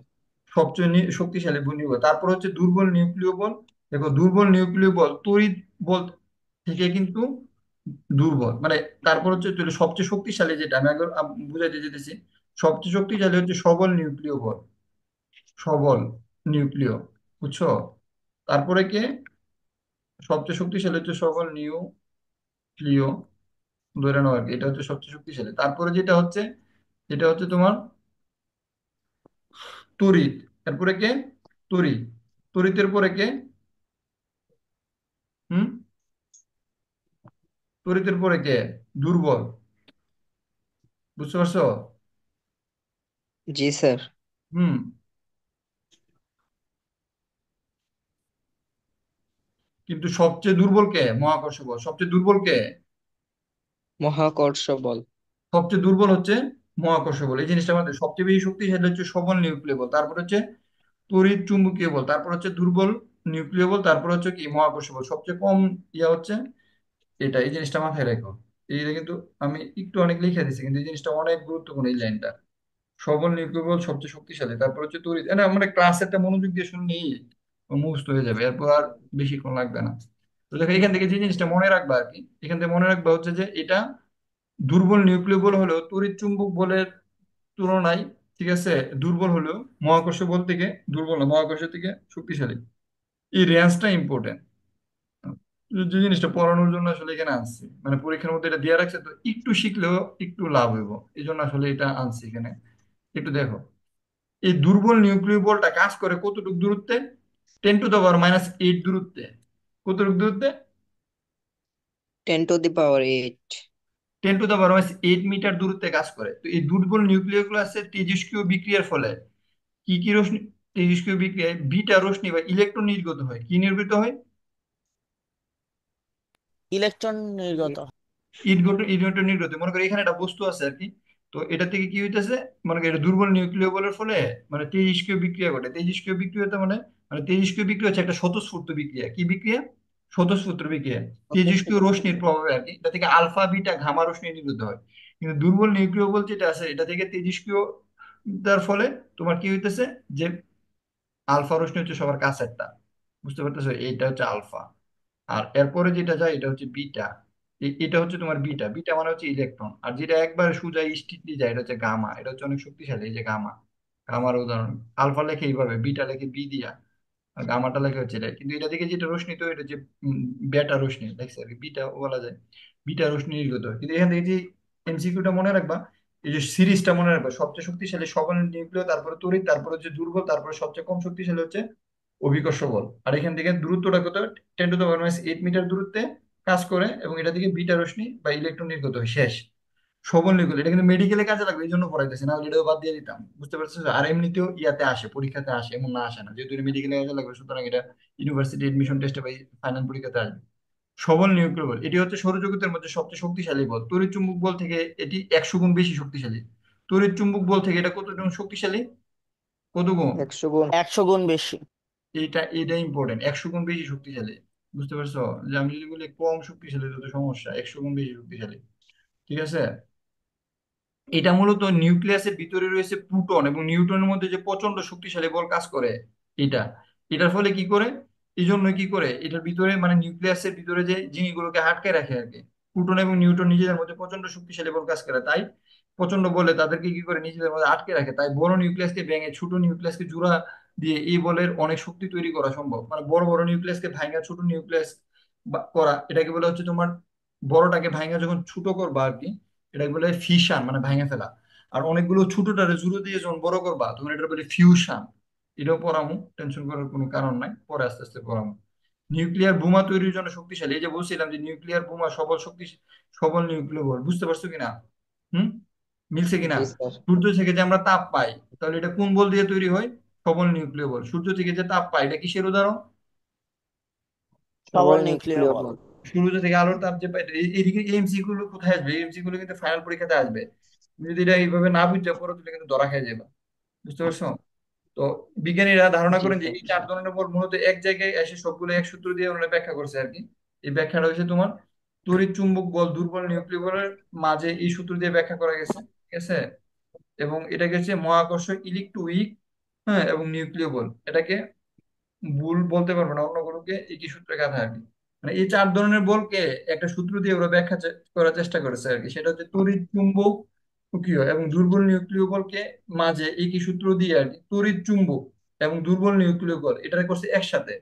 সবচেয়ে শক্তিশালী নিউক্লিয় বল। তারপর হচ্ছে দুর্বল নিউক্লিয় বল। দেখো দুর্বল নিউক্লিয় বল তড়িৎ বল থেকে কিন্তু দুর্বল, মানে তারপর হচ্ছে তাহলে সবচেয়ে শক্তিশালী যেটা আমি একবার বুঝাইতে যেতেছি, সবচেয়ে শক্তিশালী হচ্ছে সবল নিউক্লিয় বল। সবল নিউক্লিয়, বুঝছো? তারপরে কে সবচেয়ে শক্তিশালী হচ্ছে সবল নিউক্লিয়, ধরে নাও আর কি, এটা হচ্ছে সবচেয়ে শক্তিশালী। তারপরে যেটা হচ্ছে, এটা হচ্ছে তোমার তড়িৎ। তারপরে কে? তড়িৎ। তড়িতের পরে কে? হুম, তড়িতের পরে কে? দুর্বল। বুঝতে পারছো? জি স্যার। হুম। কিন্তু সবচেয়ে দুর্বল কে? মহাকর্ষ বল। সবচেয়ে দুর্বল কে? মহাকর্ষ বল। সবচেয়ে দুর্বল হচ্ছে মহাকর্ষ বল। এই জিনিসটা আমাদের সবচেয়ে বেশি শক্তিশালী হচ্ছে সবল নিউক্লিয় বল, তারপর হচ্ছে তড়িৎ চুম্বকীয় বল, তারপর হচ্ছে দুর্বল নিউক্লিয় বল, তারপর হচ্ছে কি মহাকর্ষ বল। সবচেয়ে কম ইয়া হচ্ছে এটা। এই জিনিসটা মাথায় রাখো। এইটা কিন্তু আমি একটু অনেক লিখে দিচ্ছি, কিন্তু এই জিনিসটা অনেক গুরুত্বপূর্ণ এই লাইনটা। সবল নিউক্লিয় বল সবচেয়ে শক্তিশালী, তারপর হচ্ছে তড়িৎ। না মানে ক্লাস একটা মনোযোগ দিয়ে শুনলেই মুখস্থ হয়ে যাবে, এরপর আর বেশিক্ষণ লাগবে না। তো দেখো এখান থেকে যে জিনিসটা মনে রাখবা আর কি, এখান থেকে মনে রাখবা হচ্ছে যে এটা দুর্বল নিউক্লিয় বল হলো তড়িৎ চুম্বক বলের তুলনায়, ঠিক আছে, দুর্বল হলেও মহাকর্ষ বল থেকে দুর্বল না, মহাকর্ষ থেকে শক্তিশালী। এই রেঞ্জটা ইম্পর্টেন্ট, যে জিনিসটা পড়ানোর জন্য আসলে এখানে আনছি, মানে পরীক্ষার মধ্যে এটা দেওয়া রাখছে, তো একটু শিখলেও একটু লাভ হইব, এই জন্য আসলে এটা আনছি এখানে। একটু দেখো, এই দুর্বল নিউক্লিয় বলটা কাজ করে কতটুকু দূরত্বে? 10⁻⁻8 দূরত্বে। কতটুকু দূরত্বে? 10⁻8। 10⁻⁸ মিটার দূরত্বে কাজ করে। তো এই দুর্বল নিউক্লিয় গুলো আছে তেজস্ক্রিয় বিক্রিয়ার ফলে কি কি রশ্মি, তেজস্ক্রিয় বিক্রিয়ায় বিটা রশ্মি বা ইলেকট্রন নির্গত হয়। কি নির্গত হয়? ইলেকট্রন নির্গত হয়। ইলেকট্রন নির্গত হয়। মনে করি এখানে একটা বস্তু আছে আর কি, তো এটা থেকে কি হইতেছে, মনে করি এটা দুর্বল নিউক্লিয় বলের ফলে মানে তেজস্ক্রিয় বিক্রিয়া ঘটে। তেজস্ক্রিয় বিক্রিয়াতে মানে মানে তেজস্ক্রিয় বিক্রিয়া হচ্ছে একটা স্বতঃস্ফূর্ত বিক্রিয়া। কি বিক্রিয়া? স্বতঃস্ফূর্ত বিক্রিয়া। তেজস্ক্রিয় রশ্মির প্রভাবে আর কি, এটা থেকে আলফা বিটা ঘামা রশ্মি নির্গত হয়। কিন্তু দুর্বল নিউক্লিয় বল যেটা আছে, এটা থেকে তেজস্ক্রিয় তার ফলে তোমার কি হইতেছে, যে আলফা রশ্মি হচ্ছে সবার কাছেরটা, বুঝতে পারতেছো, এইটা হচ্ছে আলফা। আর এরপরে যেটা যায় এটা হচ্ছে বিটা। এটা হচ্ছে তোমার বিটা। বিটা মানে হচ্ছে ইলেকট্রন। আর যেটা একবার সোজা স্ট্রিটলি যায় এটা হচ্ছে গামা। এটা হচ্ছে অনেক শক্তিশালী, এই যে গামা। গামার উদাহরণ, আলফা লেখে এইভাবে, বিটা লেখে বি দিয়া, আর গামাটা লেখা হচ্ছে এটা। কিন্তু এটা থেকে যেটা রশ্মি তো এটা যে বেটা রশ্মি দেখছে আর কি, বিটা বলা যায়। বিটা রশ্মি নির্গত হয়। কিন্তু এখান থেকে যে এমসিকিউটা মনে রাখবা, এই যে সিরিজটা মনে রাখবা, সবচেয়ে শক্তিশালী সবল নিউক্লিয়, তারপরে তড়িৎ, তারপরে হচ্ছে দুর্বল, তারপরে সবচেয়ে কম শক্তিশালী হচ্ছে অভিকর্ষ বল। আর এখান থেকে দূরত্বটা কত? 10⁻⁸ দূরত্বে কাজ করে, এবং এটা থেকে বিটা রশ্মি বা ইলেকট্রন নির্গত হয়। শেষ। সবল নিউক্লিয়। এটা কিন্তু মেডিকেলে কাজে লাগবে, এই জন্য পড়াইতেছে, না হলে এটাও বাদ দিয়ে দিতাম, বুঝতে পারছো? আর এমনিতেও ইয়াতে আসে, পরীক্ষাতে আসে, এমন না আসে না, যেহেতু এটা মেডিকেলে কাজে লাগবে, সুতরাং এটা ইউনিভার্সিটি এডমিশন টেস্টে বা ফাইনাল পরীক্ষাতে আসবে। সবল নিউক্লিয় বল এটি হচ্ছে সৌরজগতের মধ্যে সবচেয়ে শক্তিশালী বল। তড়িৎ চুম্বক বল থেকে এটি 100 গুণ বেশি শক্তিশালী। তড়িৎ চুম্বক বল থেকে এটা কত গুণ শক্তিশালী? কত গুণ? 100 গুণ। 100 গুণ বেশি। এটা ইম্পর্টেন্ট, 100 গুণ বেশি শক্তিশালী। বুঝতে পারছো? যে আমি যদি বলি কম শক্তিশালী তো সমস্যা, 100 গুণ বেশি শক্তিশালী। ঠিক আছে। এটা মূলত নিউক্লিয়াসের ভিতরে রয়েছে প্রোটন এবং নিউট্রনের মধ্যে যে প্রচন্ড শক্তিশালী বল কাজ করে। এটা এটার ফলে কি করে, এই জন্য কি করে, এটার ভিতরে মানে নিউক্লিয়াসের ভিতরে যে জিনিসগুলোকে আটকে রাখে আর কি, প্রোটন এবং নিউট্রন নিজেদের মধ্যে প্রচন্ড শক্তিশালী বল কাজ করে, তাই প্রচন্ড বলে তাদেরকে কি করে নিজেদের মধ্যে আটকে রাখে। তাই বড় নিউক্লিয়াসকে ভেঙে ছোট নিউক্লিয়াসকে জোড়া দিয়ে এই বলের অনেক শক্তি তৈরি করা সম্ভব। মানে বড় বড় নিউক্লিয়াসকে ভাঙা ছোট নিউক্লিয়াস করা, এটাকে বলে হচ্ছে তোমার, বড়টাকে ভাঙা যখন ছোট করবা আর কি, এটাকে বলে ফিশন, মানে ভাঙে ফেলা। আর অনেকগুলো ছোটটারে জুড়ে দিয়ে যখন বড় করবা তখন এটা বলে ফিউশন। এটাও পড়ামু, টেনশন করার কোনো কারণ নাই, পরে আস্তে আস্তে পড়ামু। নিউক্লিয়ার বোমা তৈরির জন্য শক্তিশালী, এই যে বলছিলাম যে নিউক্লিয়ার বোমা সবল শক্তি, সবল নিউক্লিয় বল। বুঝতে পারছো কিনা? হুম, মিলছে কিনা? জি স্যার। সূর্য থেকে যে আমরা তাপ পাই, তাহলে এটা কোন বল দিয়ে তৈরি হয়? সবল নিউক্লিয় বল। সূর্য থেকে যে তাপ পাই, এটা কিসের উদাহরণ? সবল সবল নিউক্লিয় নিউক্লিয় বল। বল। সূর্য থেকে আলোর তাপ যে পাই, এইদিকে এমসি গুলো কোথায় আসবে? এমসি গুলো কিন্তু ফাইনাল পরীক্ষাতে আসবে। তুমি যদি এটা এইভাবে না বুঝতে পারো তাহলে কিন্তু ধরা খেয়ে যাবে। বুঝতে পারছো? তো বিজ্ঞানীরা ধারণা জি করেন যে স্যার। এই 4 ধরনের বল মূলত এক জায়গায় এসে সবগুলো এক সূত্র দিয়ে ওনারা ব্যাখ্যা করছে আর কি। এই ব্যাখ্যাটা হচ্ছে তোমার তড়িৎ চুম্বক বল দুর্বল নিউক্লিয় বলের মাঝে এই সূত্র দিয়ে ব্যাখ্যা করা গেছে, ঠিক আছে। এবং এটা গেছে মহাকর্ষ ইলেকট্রোউইক, হ্যাঁ, এবং নিউক্লিয় বল, এটাকে ভুল বলতে পারবো না, অন্যগুলোকে একই সূত্রে গাঁথা আর কি। মানে এই 4 ধরনের বলকে একটা সূত্র দিয়ে ওরা ব্যাখ্যা করার চেষ্টা করেছে আর কি, সেটা হচ্ছে তড়িৎ চুম্বক প্রক্রিয়া এবং দুর্বল নিউক্লিয় বলকে মাঝে একই সূত্র দিয়ে আর কি, তড়িৎ চুম্বক এবং দুর্বল নিউক্লিয় বল এটা করছে একসাথে,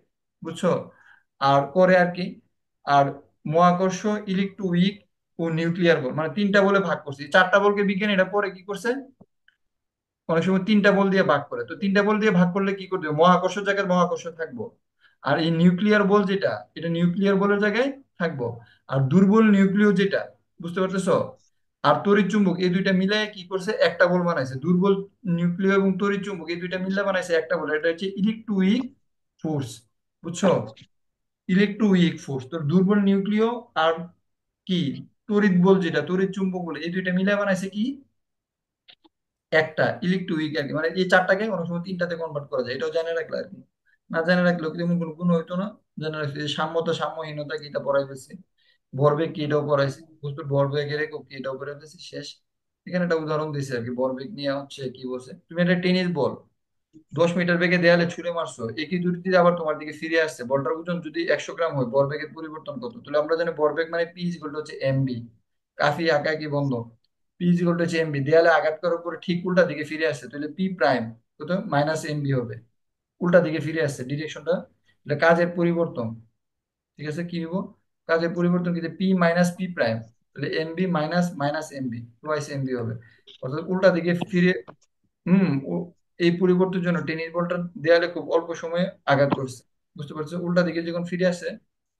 বুঝছো? আর করে আর কি, আর মহাকর্ষ ইলেকট্রোউইক ও নিউক্লিয়ার বল, মানে 3টা বলে ভাগ করছে। এই 4টা বলকে বিজ্ঞানী এটা পরে কি করছে, অনেক সময় 3টা বল দিয়ে ভাগ করে। তো 3টা বল দিয়ে ভাগ করলে কি করতে হবে, মহাকর্ষ জায়গায় মহাকর্ষ থাকবো, আর এই নিউক্লিয়ার বল যেটা, এটা নিউক্লিয়ার বলের জায়গায় থাকবো। আর দুর্বল নিউক্লিয় যেটা, বুঝতে পারতেছো, আর তড়িৎ চুম্বক, এই দুইটা মিলে কি করছে, একটা বল বানাইছে। দুর্বল নিউক্লিয় এবং তড়িৎ চুম্বক এই দুইটা মিলে বানাইছে একটা বল, এটা হচ্ছে ইলেকট্রোউইক ফোর্স। বুঝছো? ইলেকট্রোউইক ফোর্স। তো দুর্বল নিউক্লিয় আর কি তড়িৎ বল যেটা, তড়িৎ চুম্বক বলে, এই দুইটা মিলে বানাইছে কি, একটা ইলেকট্রিক আর কি। মানে এই 4টাকে অনেক সময় 3টাতে কনভার্ট করা যায়, এটাও জানে রাখলে আর কি। না জানে রাখলেও কিন্তু এমন কোনো গুণ হইতো না। জানে রাখছি যে সাম্যতা সাম্যহীনতা কি, এটা পড়াই ফেলছি। ভরবেগ কি, এটাও পড়াইছি। বস্তুর ভরবেগের একক কি, এটাও পড়াই ফেলছি। শেষ। এখানে একটা উদাহরণ দিয়েছে আর কি, ভরবেগ নিয়ে হচ্ছে কি বলছে, তুমি একটা টেনিস বল 10 মিটার বেগে দেয়ালে ছুড়ে মারছো, একই দ্রুতিতে আবার তোমার দিকে ফিরে আসছে। বলটার ওজন যদি 100 গ্রাম হয়, ভরবেগের পরিবর্তন কত? তাহলে আমরা জানি ভরবেগ মানে পি ইকুয়াল টু হচ্ছে এমবি। কাফি আঁকাকি বন্ধ। পি ইকুয়াল টু হচ্ছে এমবি, দেয়ালে আঘাত করার পরে ঠিক উল্টা দিকে ফিরে আসছে, তাহলে পি প্রাইম কত মাইনাস এমবি হবে, উল্টা দিকে ফিরে আসছে ডিরেকশনটা, এটা কাজের পরিবর্তন। ঠিক আছে, কি হবো, কাজের পরিবর্তন কিন্তু পি মাইনাস পি প্রাইম, তাহলে MB minus minus MB twice MB হবে, অর্থাৎ উল্টা দিকে ফিরে। এই পরিবর্তনের জন্য টেনিস বলটা দেয়ালে খুব অল্প সময়ে আঘাত করছে, বুঝতে পারছো, উল্টা দিকে যখন ফিরে আসে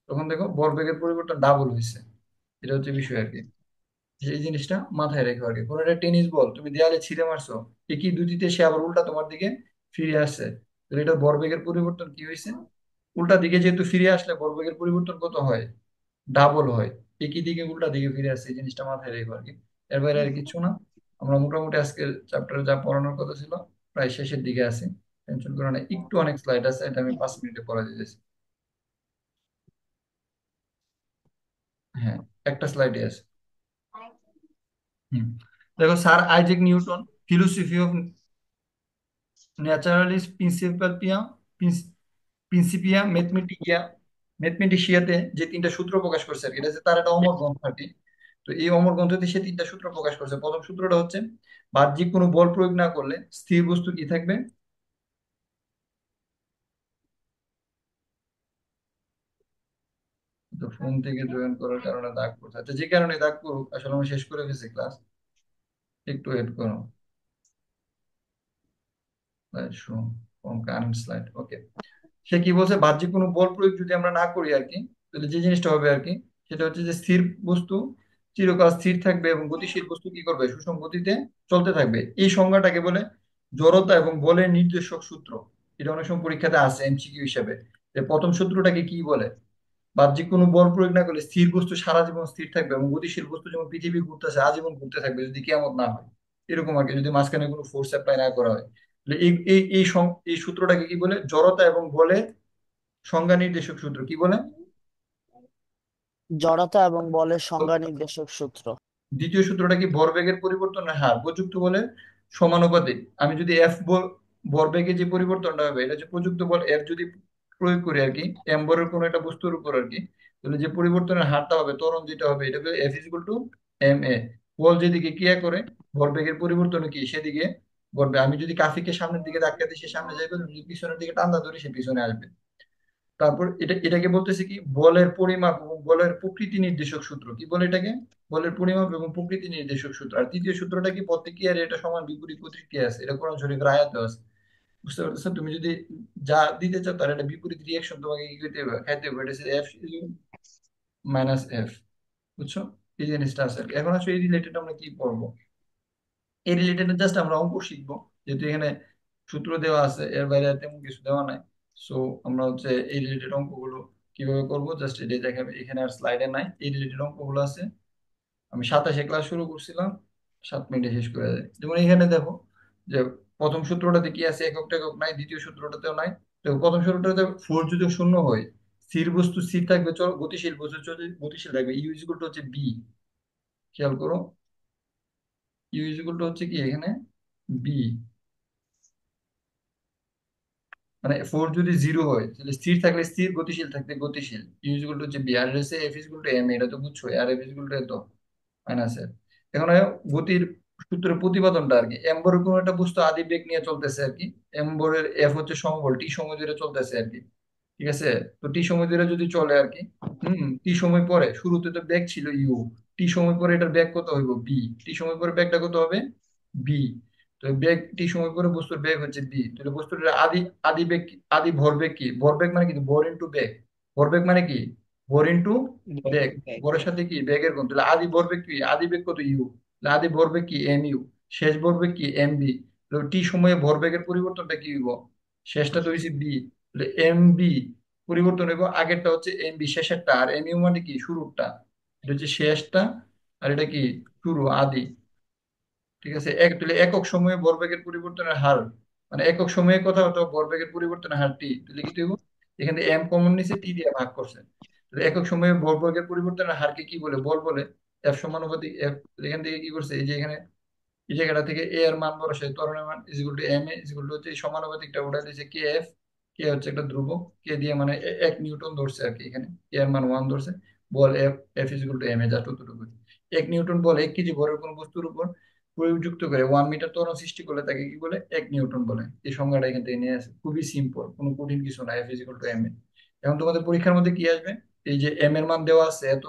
তখন দেখো ভরবেগের পরিবর্তন ডাবল হয়েছে। এটা হচ্ছে বিষয় আর কি, এই জিনিসটা মাথায় রেখো আর কি। কোনো একটা টেনিস বল তুমি দেয়ালে ছিঁড়ে মারছো, একই দুটিতে সে আবার উল্টা তোমার দিকে ফিরে আসছে, তাহলে এটা ভরবেগের পরিবর্তন কি হয়েছে, উল্টা দিকে যেহেতু ফিরে আসলে ভরবেগের পরিবর্তন কত হয়, ডাবল হয়। একই দিকে উল্টা দিকে ফিরে আসছে, এই জিনিসটা মাথায় রেখো আর কি। এর বাইরে আর কিছু না। আমরা মোটামুটি আজকে চ্যাপ্টারে যা পড়ানোর কথা ছিল প্রায় শেষের দিকে আছি, টেনশন করো না, একটু অনেক স্লাইড আছে, এটা আমি 5 মিনিটে পড়া দিতেছি। হ্যাঁ, একটা স্লাইডে আছে। হুম, দেখো, sir Isaac Newton philosophy of naturalis principia ম্যাথমেটিশিয়াতে যে 3টা সূত্র প্রকাশ করছে আর কি, এটা হচ্ছে তার একটা অমর গ্রন্থ আর কি। তো এই অমর গ্রন্থতে সে 3টা সূত্র প্রকাশ করছে। প্রথম সূত্রটা হচ্ছে বাহ্যিক কোনো বল প্রয়োগ না করলে স্থির বস্তু কি থাকবে। তো ফোন থেকে জয়েন করার কারণে দাগ পড়ছে, আচ্ছা যে কারণে দাগ পড়ুক, আসলে আমি শেষ করে ফেলছি ক্লাস, একটু ওয়েট করো। কারেন্ট স্লাইড, ওকে। সে কি বলছে, বাহ্যিক কোনো বল প্রয়োগ যদি আমরা না করি আর কি, তাহলে যে জিনিসটা হবে আর কি, সেটা হচ্ছে যে স্থির বস্তু চিরকাল স্থির থাকবে এবং গতিশীল বস্তু কি করবে, সুষম গতিতে চলতে থাকবে। এই সংজ্ঞাটাকে বলে জড়তা এবং বলের নির্দেশক সূত্র। এটা অনেক সময় পরীক্ষাতে আসে এমসিকিউ হিসেবে। যে প্রথম সূত্রটাকে কি বলে, বাহ্যিক কোনো বল প্রয়োগ না করলে স্থির বস্তু সারা জীবন স্থির থাকবে এবং গতিশীল বস্তু যেমন পৃথিবী ঘুরতেছে আজীবন ঘুরতে থাকবে যদি কিয়ামত না হয়, এরকম আর কি, যদি মাঝখানে কোনো ফোর্স অ্যাপ্লাই না করা হয়। তাহলে এই সূত্রটাকে কি বলে, জড়তা এবং বলের সংজ্ঞা নির্দেশক সূত্র কি বলে। জড়তা এবং বলের সংজ্ঞা নির্দেশক সূত্র। দ্বিতীয় সূত্রটা কি, ভরবেগের পরিবর্তনের হার প্রযুক্ত বলের সমানুপাতিক। আমি যদি ভরবেগে যে পরিবর্তনটা হবে এটা হচ্ছে প্রযুক্ত বল এফ যদি প্রয়োগ করি আর কি, এম ভরের কোনো একটা বস্তুর উপর আর কি, তাহলে যে পরিবর্তনের হারটা হবে, ত্বরণ যেটা হবে, এটা F is equal to M a. বল যেদিকে ক্রিয়া করে ভরবেগের পরিবর্তন কি সেদিকে ঘটবে। আমি যদি কাফিকে সামনের দিকে ধাক্কা দিই সে সামনে যাইবে, যদি পিছনের দিকে টান্দা ধরি সে পিছনে আসবে। তারপর এটাকে বলতেছে কি, বলের পরিমাপ এবং বলের প্রকৃতি নির্দেশক সূত্র কি বলে এটাকে, বলের পরিমাপ এবং প্রকৃতি নির্দেশক সূত্র। আর তৃতীয় সূত্রটা কি, প্রতিক্রিয়ার এটা সমান বিপরীত প্রতিক্রিয়া আছে, এটা কোন ঝড়িক আয়াত আছে, বুঝতে পারতেছো। তুমি যদি যা দিতে চাও তার একটা বিপরীত রিয়াকশন তোমাকে কি করতে হবে, খাইতে হবে, এটা হচ্ছে এফ মাইনাস এফ, বুঝছো। এই জিনিসটা আছে আর কি। এখন আসলে এই রিলেটেড আমরা কি পড়বো, এই রিলেটেড জাস্ট আমরা অঙ্ক শিখবো, যেহেতু এখানে সূত্র দেওয়া আছে, এর বাইরে আর তেমন কিছু দেওয়া নাই। সো আমরা হচ্ছে এই রিলেটেড অঙ্কগুলো কিভাবে করবো জাস্ট এটাই দেখাবে, এখানে আর স্লাইডে নাই, এই রিলেটেড অঙ্কগুলো আছে। আমি 27-এ ক্লাস শুরু করছিলাম, 7 মিনিটে শেষ করে দেয়। যেমন এখানে দেখো যে প্রথম সূত্রটাতে কি আছে, একক টেকক নাই, দ্বিতীয় সূত্রটাতেও নাই। দেখো প্রথম সূত্রটাতে ফোর্স যদি শূন্য হয়, স্থির বস্তু স্থির থাকবে, গতিশীল বস্তু গতিশীল থাকবে, ইউ ইজ ইকুয়াল টু হচ্ছে বি। খেয়াল করো, ইউ ইজ ইকুয়াল টু হচ্ছে কি এখানে বি, মানে ফোর্স যদি জিরো হয় তাহলে স্থির থাকলে স্থির, গতিশীল থাকলে গতিশীল, ইউ ইজ ইকুয়াল টু হচ্ছে বি। আর হচ্ছে F is equal to M, এটা তো বুঝছো, আর এফ ইজ ইকুয়াল টু এত মাইনাস এফ। এখন গতির সূত্রের প্রতিপাদনটা আর কি, এম্বরের কোনো একটা বস্তু আদি বেগ নিয়ে চলতেছে আর কি, এম্বরের এফ হচ্ছে সমবল, টি সময় ধরে চলতেছে আর কি, ঠিক আছে। তো টি সময় ধরে যদি চলে আর কি, টি সময় পরে, শুরুতে তো বেগ ছিল ইউ, টি সময় পরে এটার বেগ কত হইব বি, টি সময় পরে বেগটা কত হবে বি। তো বেগ টি সময় পরে বস্তুর বেগ হচ্ছে বি, তাহলে বস্তুর আদি আদি বেগ আদি ভরবেগ কি, ভরবেগ মানে কি, ভর ইন্টু বেগ, ভরবেগ মানে কি ভর ইন্টু বেগ, ভরের সাথে কি বেগের গুণ, তাহলে আদি ভরবেগ কি, আদি বেগ কত ইউ, তাহলে আদি ভরবেগ কি এম ইউ, শেষ ভরবেগ কি এম বি। টি সময়ে ভরবেগের পরিবর্তনটা কি হইব, শেষটা তো হয়েছে বি, তাহলে এম বি পরিবর্তন হইব, আগেরটা হচ্ছে এম বি শেষেরটা, আর এম ইউ মানে কি শুরুরটা, এটা হচ্ছে শেষটা, আর এটা কি শুরু আদি। ঠিক আছে, তাহলে একক সময়ে ভরবেগের পরিবর্তনের হার, মানে একক সময়ে কথা হতো ভরবেগের পরিবর্তনের হার টি, তাহলে কি হইব, এখানে এম কমন নিচে টি দিয়ে ভাগ করছে। তাহলে একক সময়ে ভরবেগের পরিবর্তনের হারকে কি বলে, বল বলে। এফ সমানুপাতিক এফ, এখান থেকে কি করছে, এই যে এখানে এই জায়গাটা থেকে এ এর মান বসাই, ত্বরণের মান is equal to M A is equal to হচ্ছে এই সমানুপাতিকটা উঠাই দিয়েছে কে এফ, কে হচ্ছে একটা ধ্রুবক, কে দিয়ে মানে 1 নিউটন ধরছে আর কি, এখানে কে এর মান 1 ধরছে, বল F F is equal to M a, just অতটুকু। 1 নিউটন বল 1 কেজি ভরের কোনো বস্তুর উপর প্রযুক্ত করে 1 মিটার ত্বরণ সৃষ্টি করলে তাকে কি বলে? 1 নিউটন বলে। এই সংজ্ঞাটা এখান থেকে নিয়ে আসে, খুবই সিম্পল, কোনো কঠিন কিছু না। F=m এ। এখন তোমাদের পরীক্ষার মধ্যে কি আসবে? এই যে m এর মান দেওয়া আছে এত,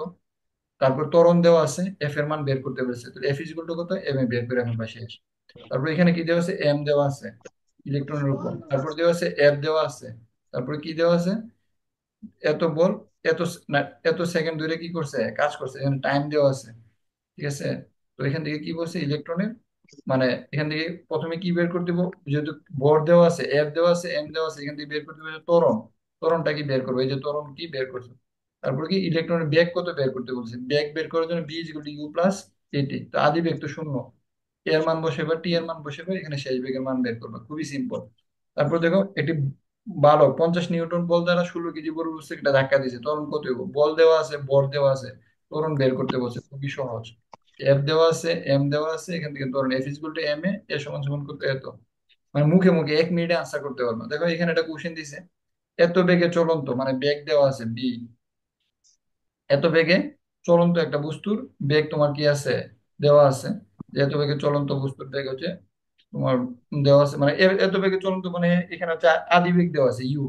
তারপর ত্বরণ দেওয়া আছে, f এর মান বের করতে বলেছে, তাহলে F=কত, m এ বের করে ফেলবা, শেষ। তারপর এখানে কি দেওয়া আছে? m দেওয়া আছে ইলেকট্রনের উপর, তারপর দেওয়া আছে f দেওয়া আছে, তারপর কি দেওয়া আছে? এত বল, এত না, এত সেকেন্ড ধরে কি করছে, কাজ করছে, এখানে টাইম দেওয়া আছে। ঠিক আছে। তো এখান থেকে কি বলছে ইলেকট্রনের, মানে এখান থেকে প্রথমে কি বের করতে হবে? যেহেতু ভর দেওয়া আছে, এফ দেওয়া আছে, এম দেওয়া আছে, এখান থেকে বের করতে হবে যে ত্বরণ। ত্বরণটা কি বের করবে? এই যে ত্বরণ কি বের করছে। তারপর কি ইলেকট্রনের বেগ কত বের করতে বলছে, বেগ বের করার জন্য B=U+AT। তো আদি বেগ তো শূন্য, এর মান বসেবা, টি এর মান বসেবা, এখানে শেষ বেগের মান বের করবা, খুবই সিম্পল। তারপর দেখো একটি বালক 50 নিউটন বল দ্বারা 16 কেজি বড় বস্তু একটা ধাক্কা দিয়েছে, ত্বরণ কত হইব? বল দেওয়া আছে, ভর দেওয়া আছে, ত্বরণ বের করতে বলছে, খুবই সহজ। এফ দেওয়া আছে, এম দেওয়া আছে, এখান থেকে ত্বরণ F=m এ, এ সমান সমান করতে এত, মানে মুখে মুখে 1 মিনিটে আনসার করতে পারবো। দেখো এখানে একটা কোশ্চেন দিছে, এত বেগে চলন্ত, মানে বেগ দেওয়া আছে বি, এত বেগে চলন্ত একটা বস্তুর বেগ তোমার কি আছে, দেওয়া আছে। যে এত বেগে চলন্ত বস্তুর বেগ হচ্ছে তোমার দেওয়া আছে, মানে এত বেগে চলন্ত, মানে এখানে হচ্ছে আদি বেগ দেওয়া আছে ইউ,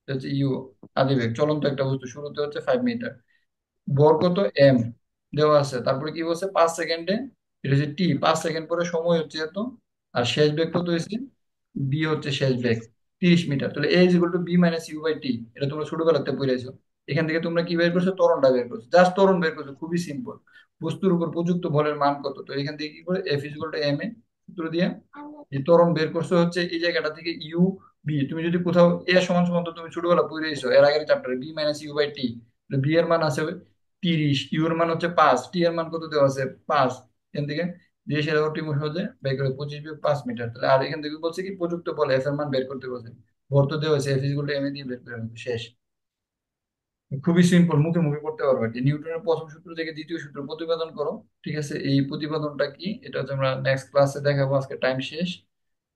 হচ্ছে ইউ, আদি বেগ চলন্ত একটা বস্তু শুরুতে হচ্ছে 5 মিটার, ভর কত, এম দেওয়া আছে, তারপরে কি বলছে 5 সেকেন্ডে, এটা হচ্ছে টি, 5 সেকেন্ড পরে সময় হচ্ছে এত, আর শেষ বেগ কত হয়েছে, বি হচ্ছে শেষ বেগ 30 মিটার। তাহলে A=B - U/T, এটা তোমরা ছোটবেলাতে পড়েছো। এখান থেকে তোমরা কি বের করছো? ত্বরণটা বের করছো, জাস্ট ত্বরণ বের করছো, খুবই সিম্পল। বস্তুর উপর প্রযুক্ত বলের মান কত, তো এখান থেকে কি করে F=ma, সূত্র দিয়ে এই ত্বরণ বের করছো হচ্ছে এই জায়গাটা থেকে ইউ বি। তুমি যদি কোথাও এ সমান সমান, তো তুমি ছোটবেলা পড়ে এসো এর আগের চ্যাপ্টারে, B - U/T, বি এর মান আছে 30, ইউ এর মান হচ্ছে 5, টি এর মান কত দেওয়া আছে 5, এখান থেকে দিয়ে সেটা টিমু সহজে বের করে 25/5 মিটার। তাহলে আর এখান থেকে বলছে কি প্রযুক্ত বল এফ এর মান বের করতে বলছে, ভর তো দেওয়া হয়েছে, F=m এ দিয়ে বের করে নেবে, শেষ। খুবই সিম্পল, মুখে মুখে করতে পারবো আর কি। নিউটনের প্রথম সূত্র থেকে দ্বিতীয় সূত্র প্রতিপাদন করো। ঠিক আছে, এই প্রতিপাদনটা কি এটা হচ্ছে আমরা নেক্সট ক্লাসে দেখাবো, আজকে টাইম শেষ।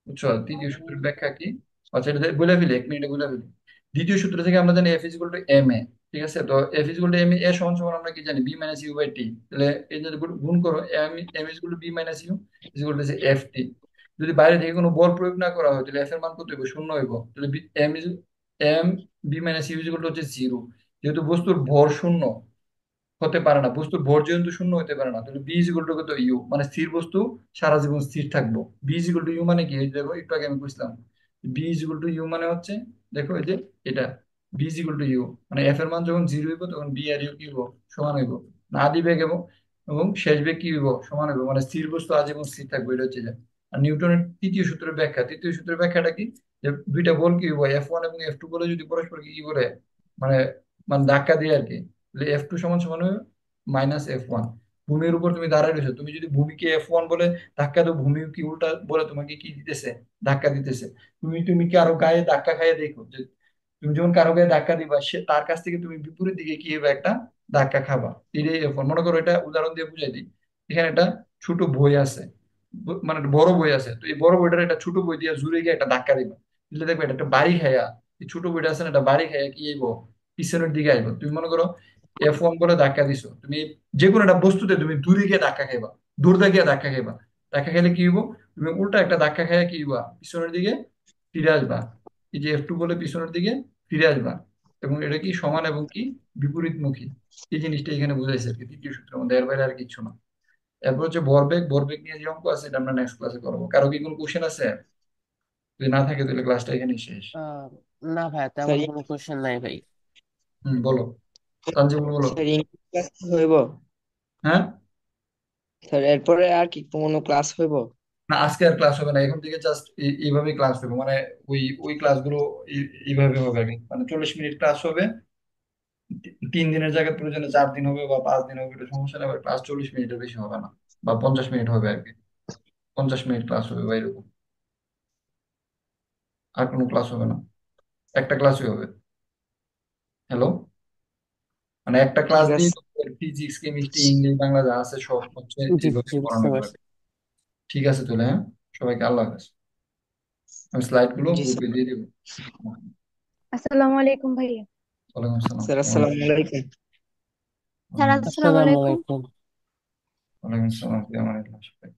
বুঝছো? তৃতীয় সূত্রের ব্যাখ্যা কি? আচ্ছা, এটা বলে ফেলি, 1 মিনিটে বলে ফেলি। দ্বিতীয় সূত্র থেকে আমরা জানি F=ma। ঠিক আছে, তো F=ma, এ সমান সমান আমরা কি জানি, B - U/T। তাহলে এই যে গুণ করো, M=B - U=F t। যদি বাইরে থেকে কোনো বল প্রয়োগ না করা হয় তাহলে এফ এর মান কত হইব? শূন্য হইব। তাহলে M B - U হচ্ছে 0। যেহেতু বস্তুর ভর শূন্য হতে পারে না, বস্তুর ভর যেহেতু শূন্য হতে পারে না, তাহলে B= কত, ইউ, মানে স্থির বস্তু সারা জীবন স্থির থাকবো। B=ইউ মানে কি, এই দেখো একটু আগে আমি বুঝলাম, B=ইউ মানে হচ্ছে, দেখো এই যে এটা, B=ইউ, মানে এফ এর মান যখন 0 হইব তখন বি আর ইউ কি হইব, সমান হইব। না আদি বেগ এবং এবং শেষ বেগ কি হইব, সমান হইব, মানে স্থির বস্তু আজীবন স্থির থাকবে, এটা হচ্ছে যা। আর নিউটনের তৃতীয় সূত্রের ব্যাখ্যা, তৃতীয় সূত্রের ব্যাখ্যাটা কি, যে দুইটা বল কি হইব, F1 এবং F2 বলে যদি পরস্পরকে কি করে, মানে মানে ধাক্কা দিয়ে আর কি, F2 সমান সমান -F1। ভূমির উপর তুমি দাঁড়ায় রয়েছো, তুমি যদি ভূমিকে F1 বলে ধাক্কা দাও, ভূমি কি উল্টা বলে তোমাকে কি দিতেছে, ধাক্কা দিতেছে। তুমি তুমি কি আরো গায়ে ধাক্কা খাইয়ে দেখো, যে তুমি যখন কারো গায়ে ধাক্কা দিবা, সে তার কাছ থেকে তুমি বিপরীত দিকে কি হবে, একটা ধাক্কা খাবা। এটাই F1। মনে করো, এটা উদাহরণ দিয়ে বুঝাই দিই। এখানে একটা ছোট বই আছে, মানে একটা বড় বই আছে, তো এই বড় বইটার একটা ছোট বই দিয়ে জুড়ে গিয়ে একটা ধাক্কা দিবা, দিলে দেখবে এটা একটা বাড়ি খায়া, এই ছোট বইটা আছে না, একটা বাড়ি খায়া কি আইবো, পিছনের দিকে আইবো। তুমি মনে করো F1 বলে ধাক্কা দিছো, তুমি যে কোনো একটা বস্তুতে তুমি দূরে গিয়ে ধাক্কা খাইবা, দূর গিয়ে ধাক্কা খাইবা, ধাক্কা খাইলে কি হইব, তুমি উল্টা একটা ধাক্কা খাইয়া কি হইবা, পিছনের দিকে ফিরে আসবা। এই যে F2 বলে পিছনের দিকে ফিরে আসবা, এবং এটা কি সমান এবং কি বিপরীতমুখী। এই জিনিসটা এখানে বুঝাইছে আর কি তৃতীয় সূত্রের মধ্যে, এর বাইরে আর কিছু না। এরপর হচ্ছে ভরবেগ, ভরবেগ নিয়ে যে অঙ্ক আছে এটা আমরা নেক্সট ক্লাসে করবো। কারো কি কোনো কোশ্চেন আছে? যদি না থাকে তাহলে ক্লাসটা এখানেই শেষ। আহ না ভাই, তেমন স্যার কোনো কোশ্চেন নাই ভাই। বলো, তানজিমুল বলো। স্যার ইংলিশ ক্লাস হইব? হ্যাঁ, স্যার এরপরে আর কি কোনো ক্লাস হইব? না আজকে আর ক্লাস হবে না, এখন থেকে জাস্ট এইভাবে ক্লাস হবে, মানে ওই ওই ক্লাসগুলো এইভাবে হবে আর কি, মানে 40 মিনিট ক্লাস হবে। 3 দিনের জায়গায় প্রয়োজনে 4 দিন হবে বা 5 দিন হবে, এটা সমস্যা নেই, ক্লাস 40 মিনিটের বেশি হবে না, বা 50 মিনিট হবে আর কি, 50 মিনিট ক্লাস হবে বা এরকম। আর কোনো ক্লাস হবে না, একটা ক্লাসই হবে। হ্যালো, মানে একটা ক্লাস ঠিক দিয়ে আছে। ফিজিক্স, কেমিস্ট্রি, ইংলিশ, বাংলা যা আছে সব হচ্ছে জি এইভাবে জি, পড়ানো বুঝতে হবে আর পারছি। কি। ঠিক আছে তাহলে, হ্যাঁ, সবাইকে আল্লাহ হাফেজ। আমি স্লাইড গুলো জি স্যার। গ্রুপে দিয়ে দেবো। আসসালামু আলাইকুম ভাইয়া। ওয়ালাইকুম আসসালাম, স্যার কেমন আসসালামু আছেন? আলাইকুম। স্যার ওয়ালাইকুম আসসালাম। আসসালামু আসসালামু আলাইকুম। আলাইকুম। ওয়ালাইকুম আসসালাম।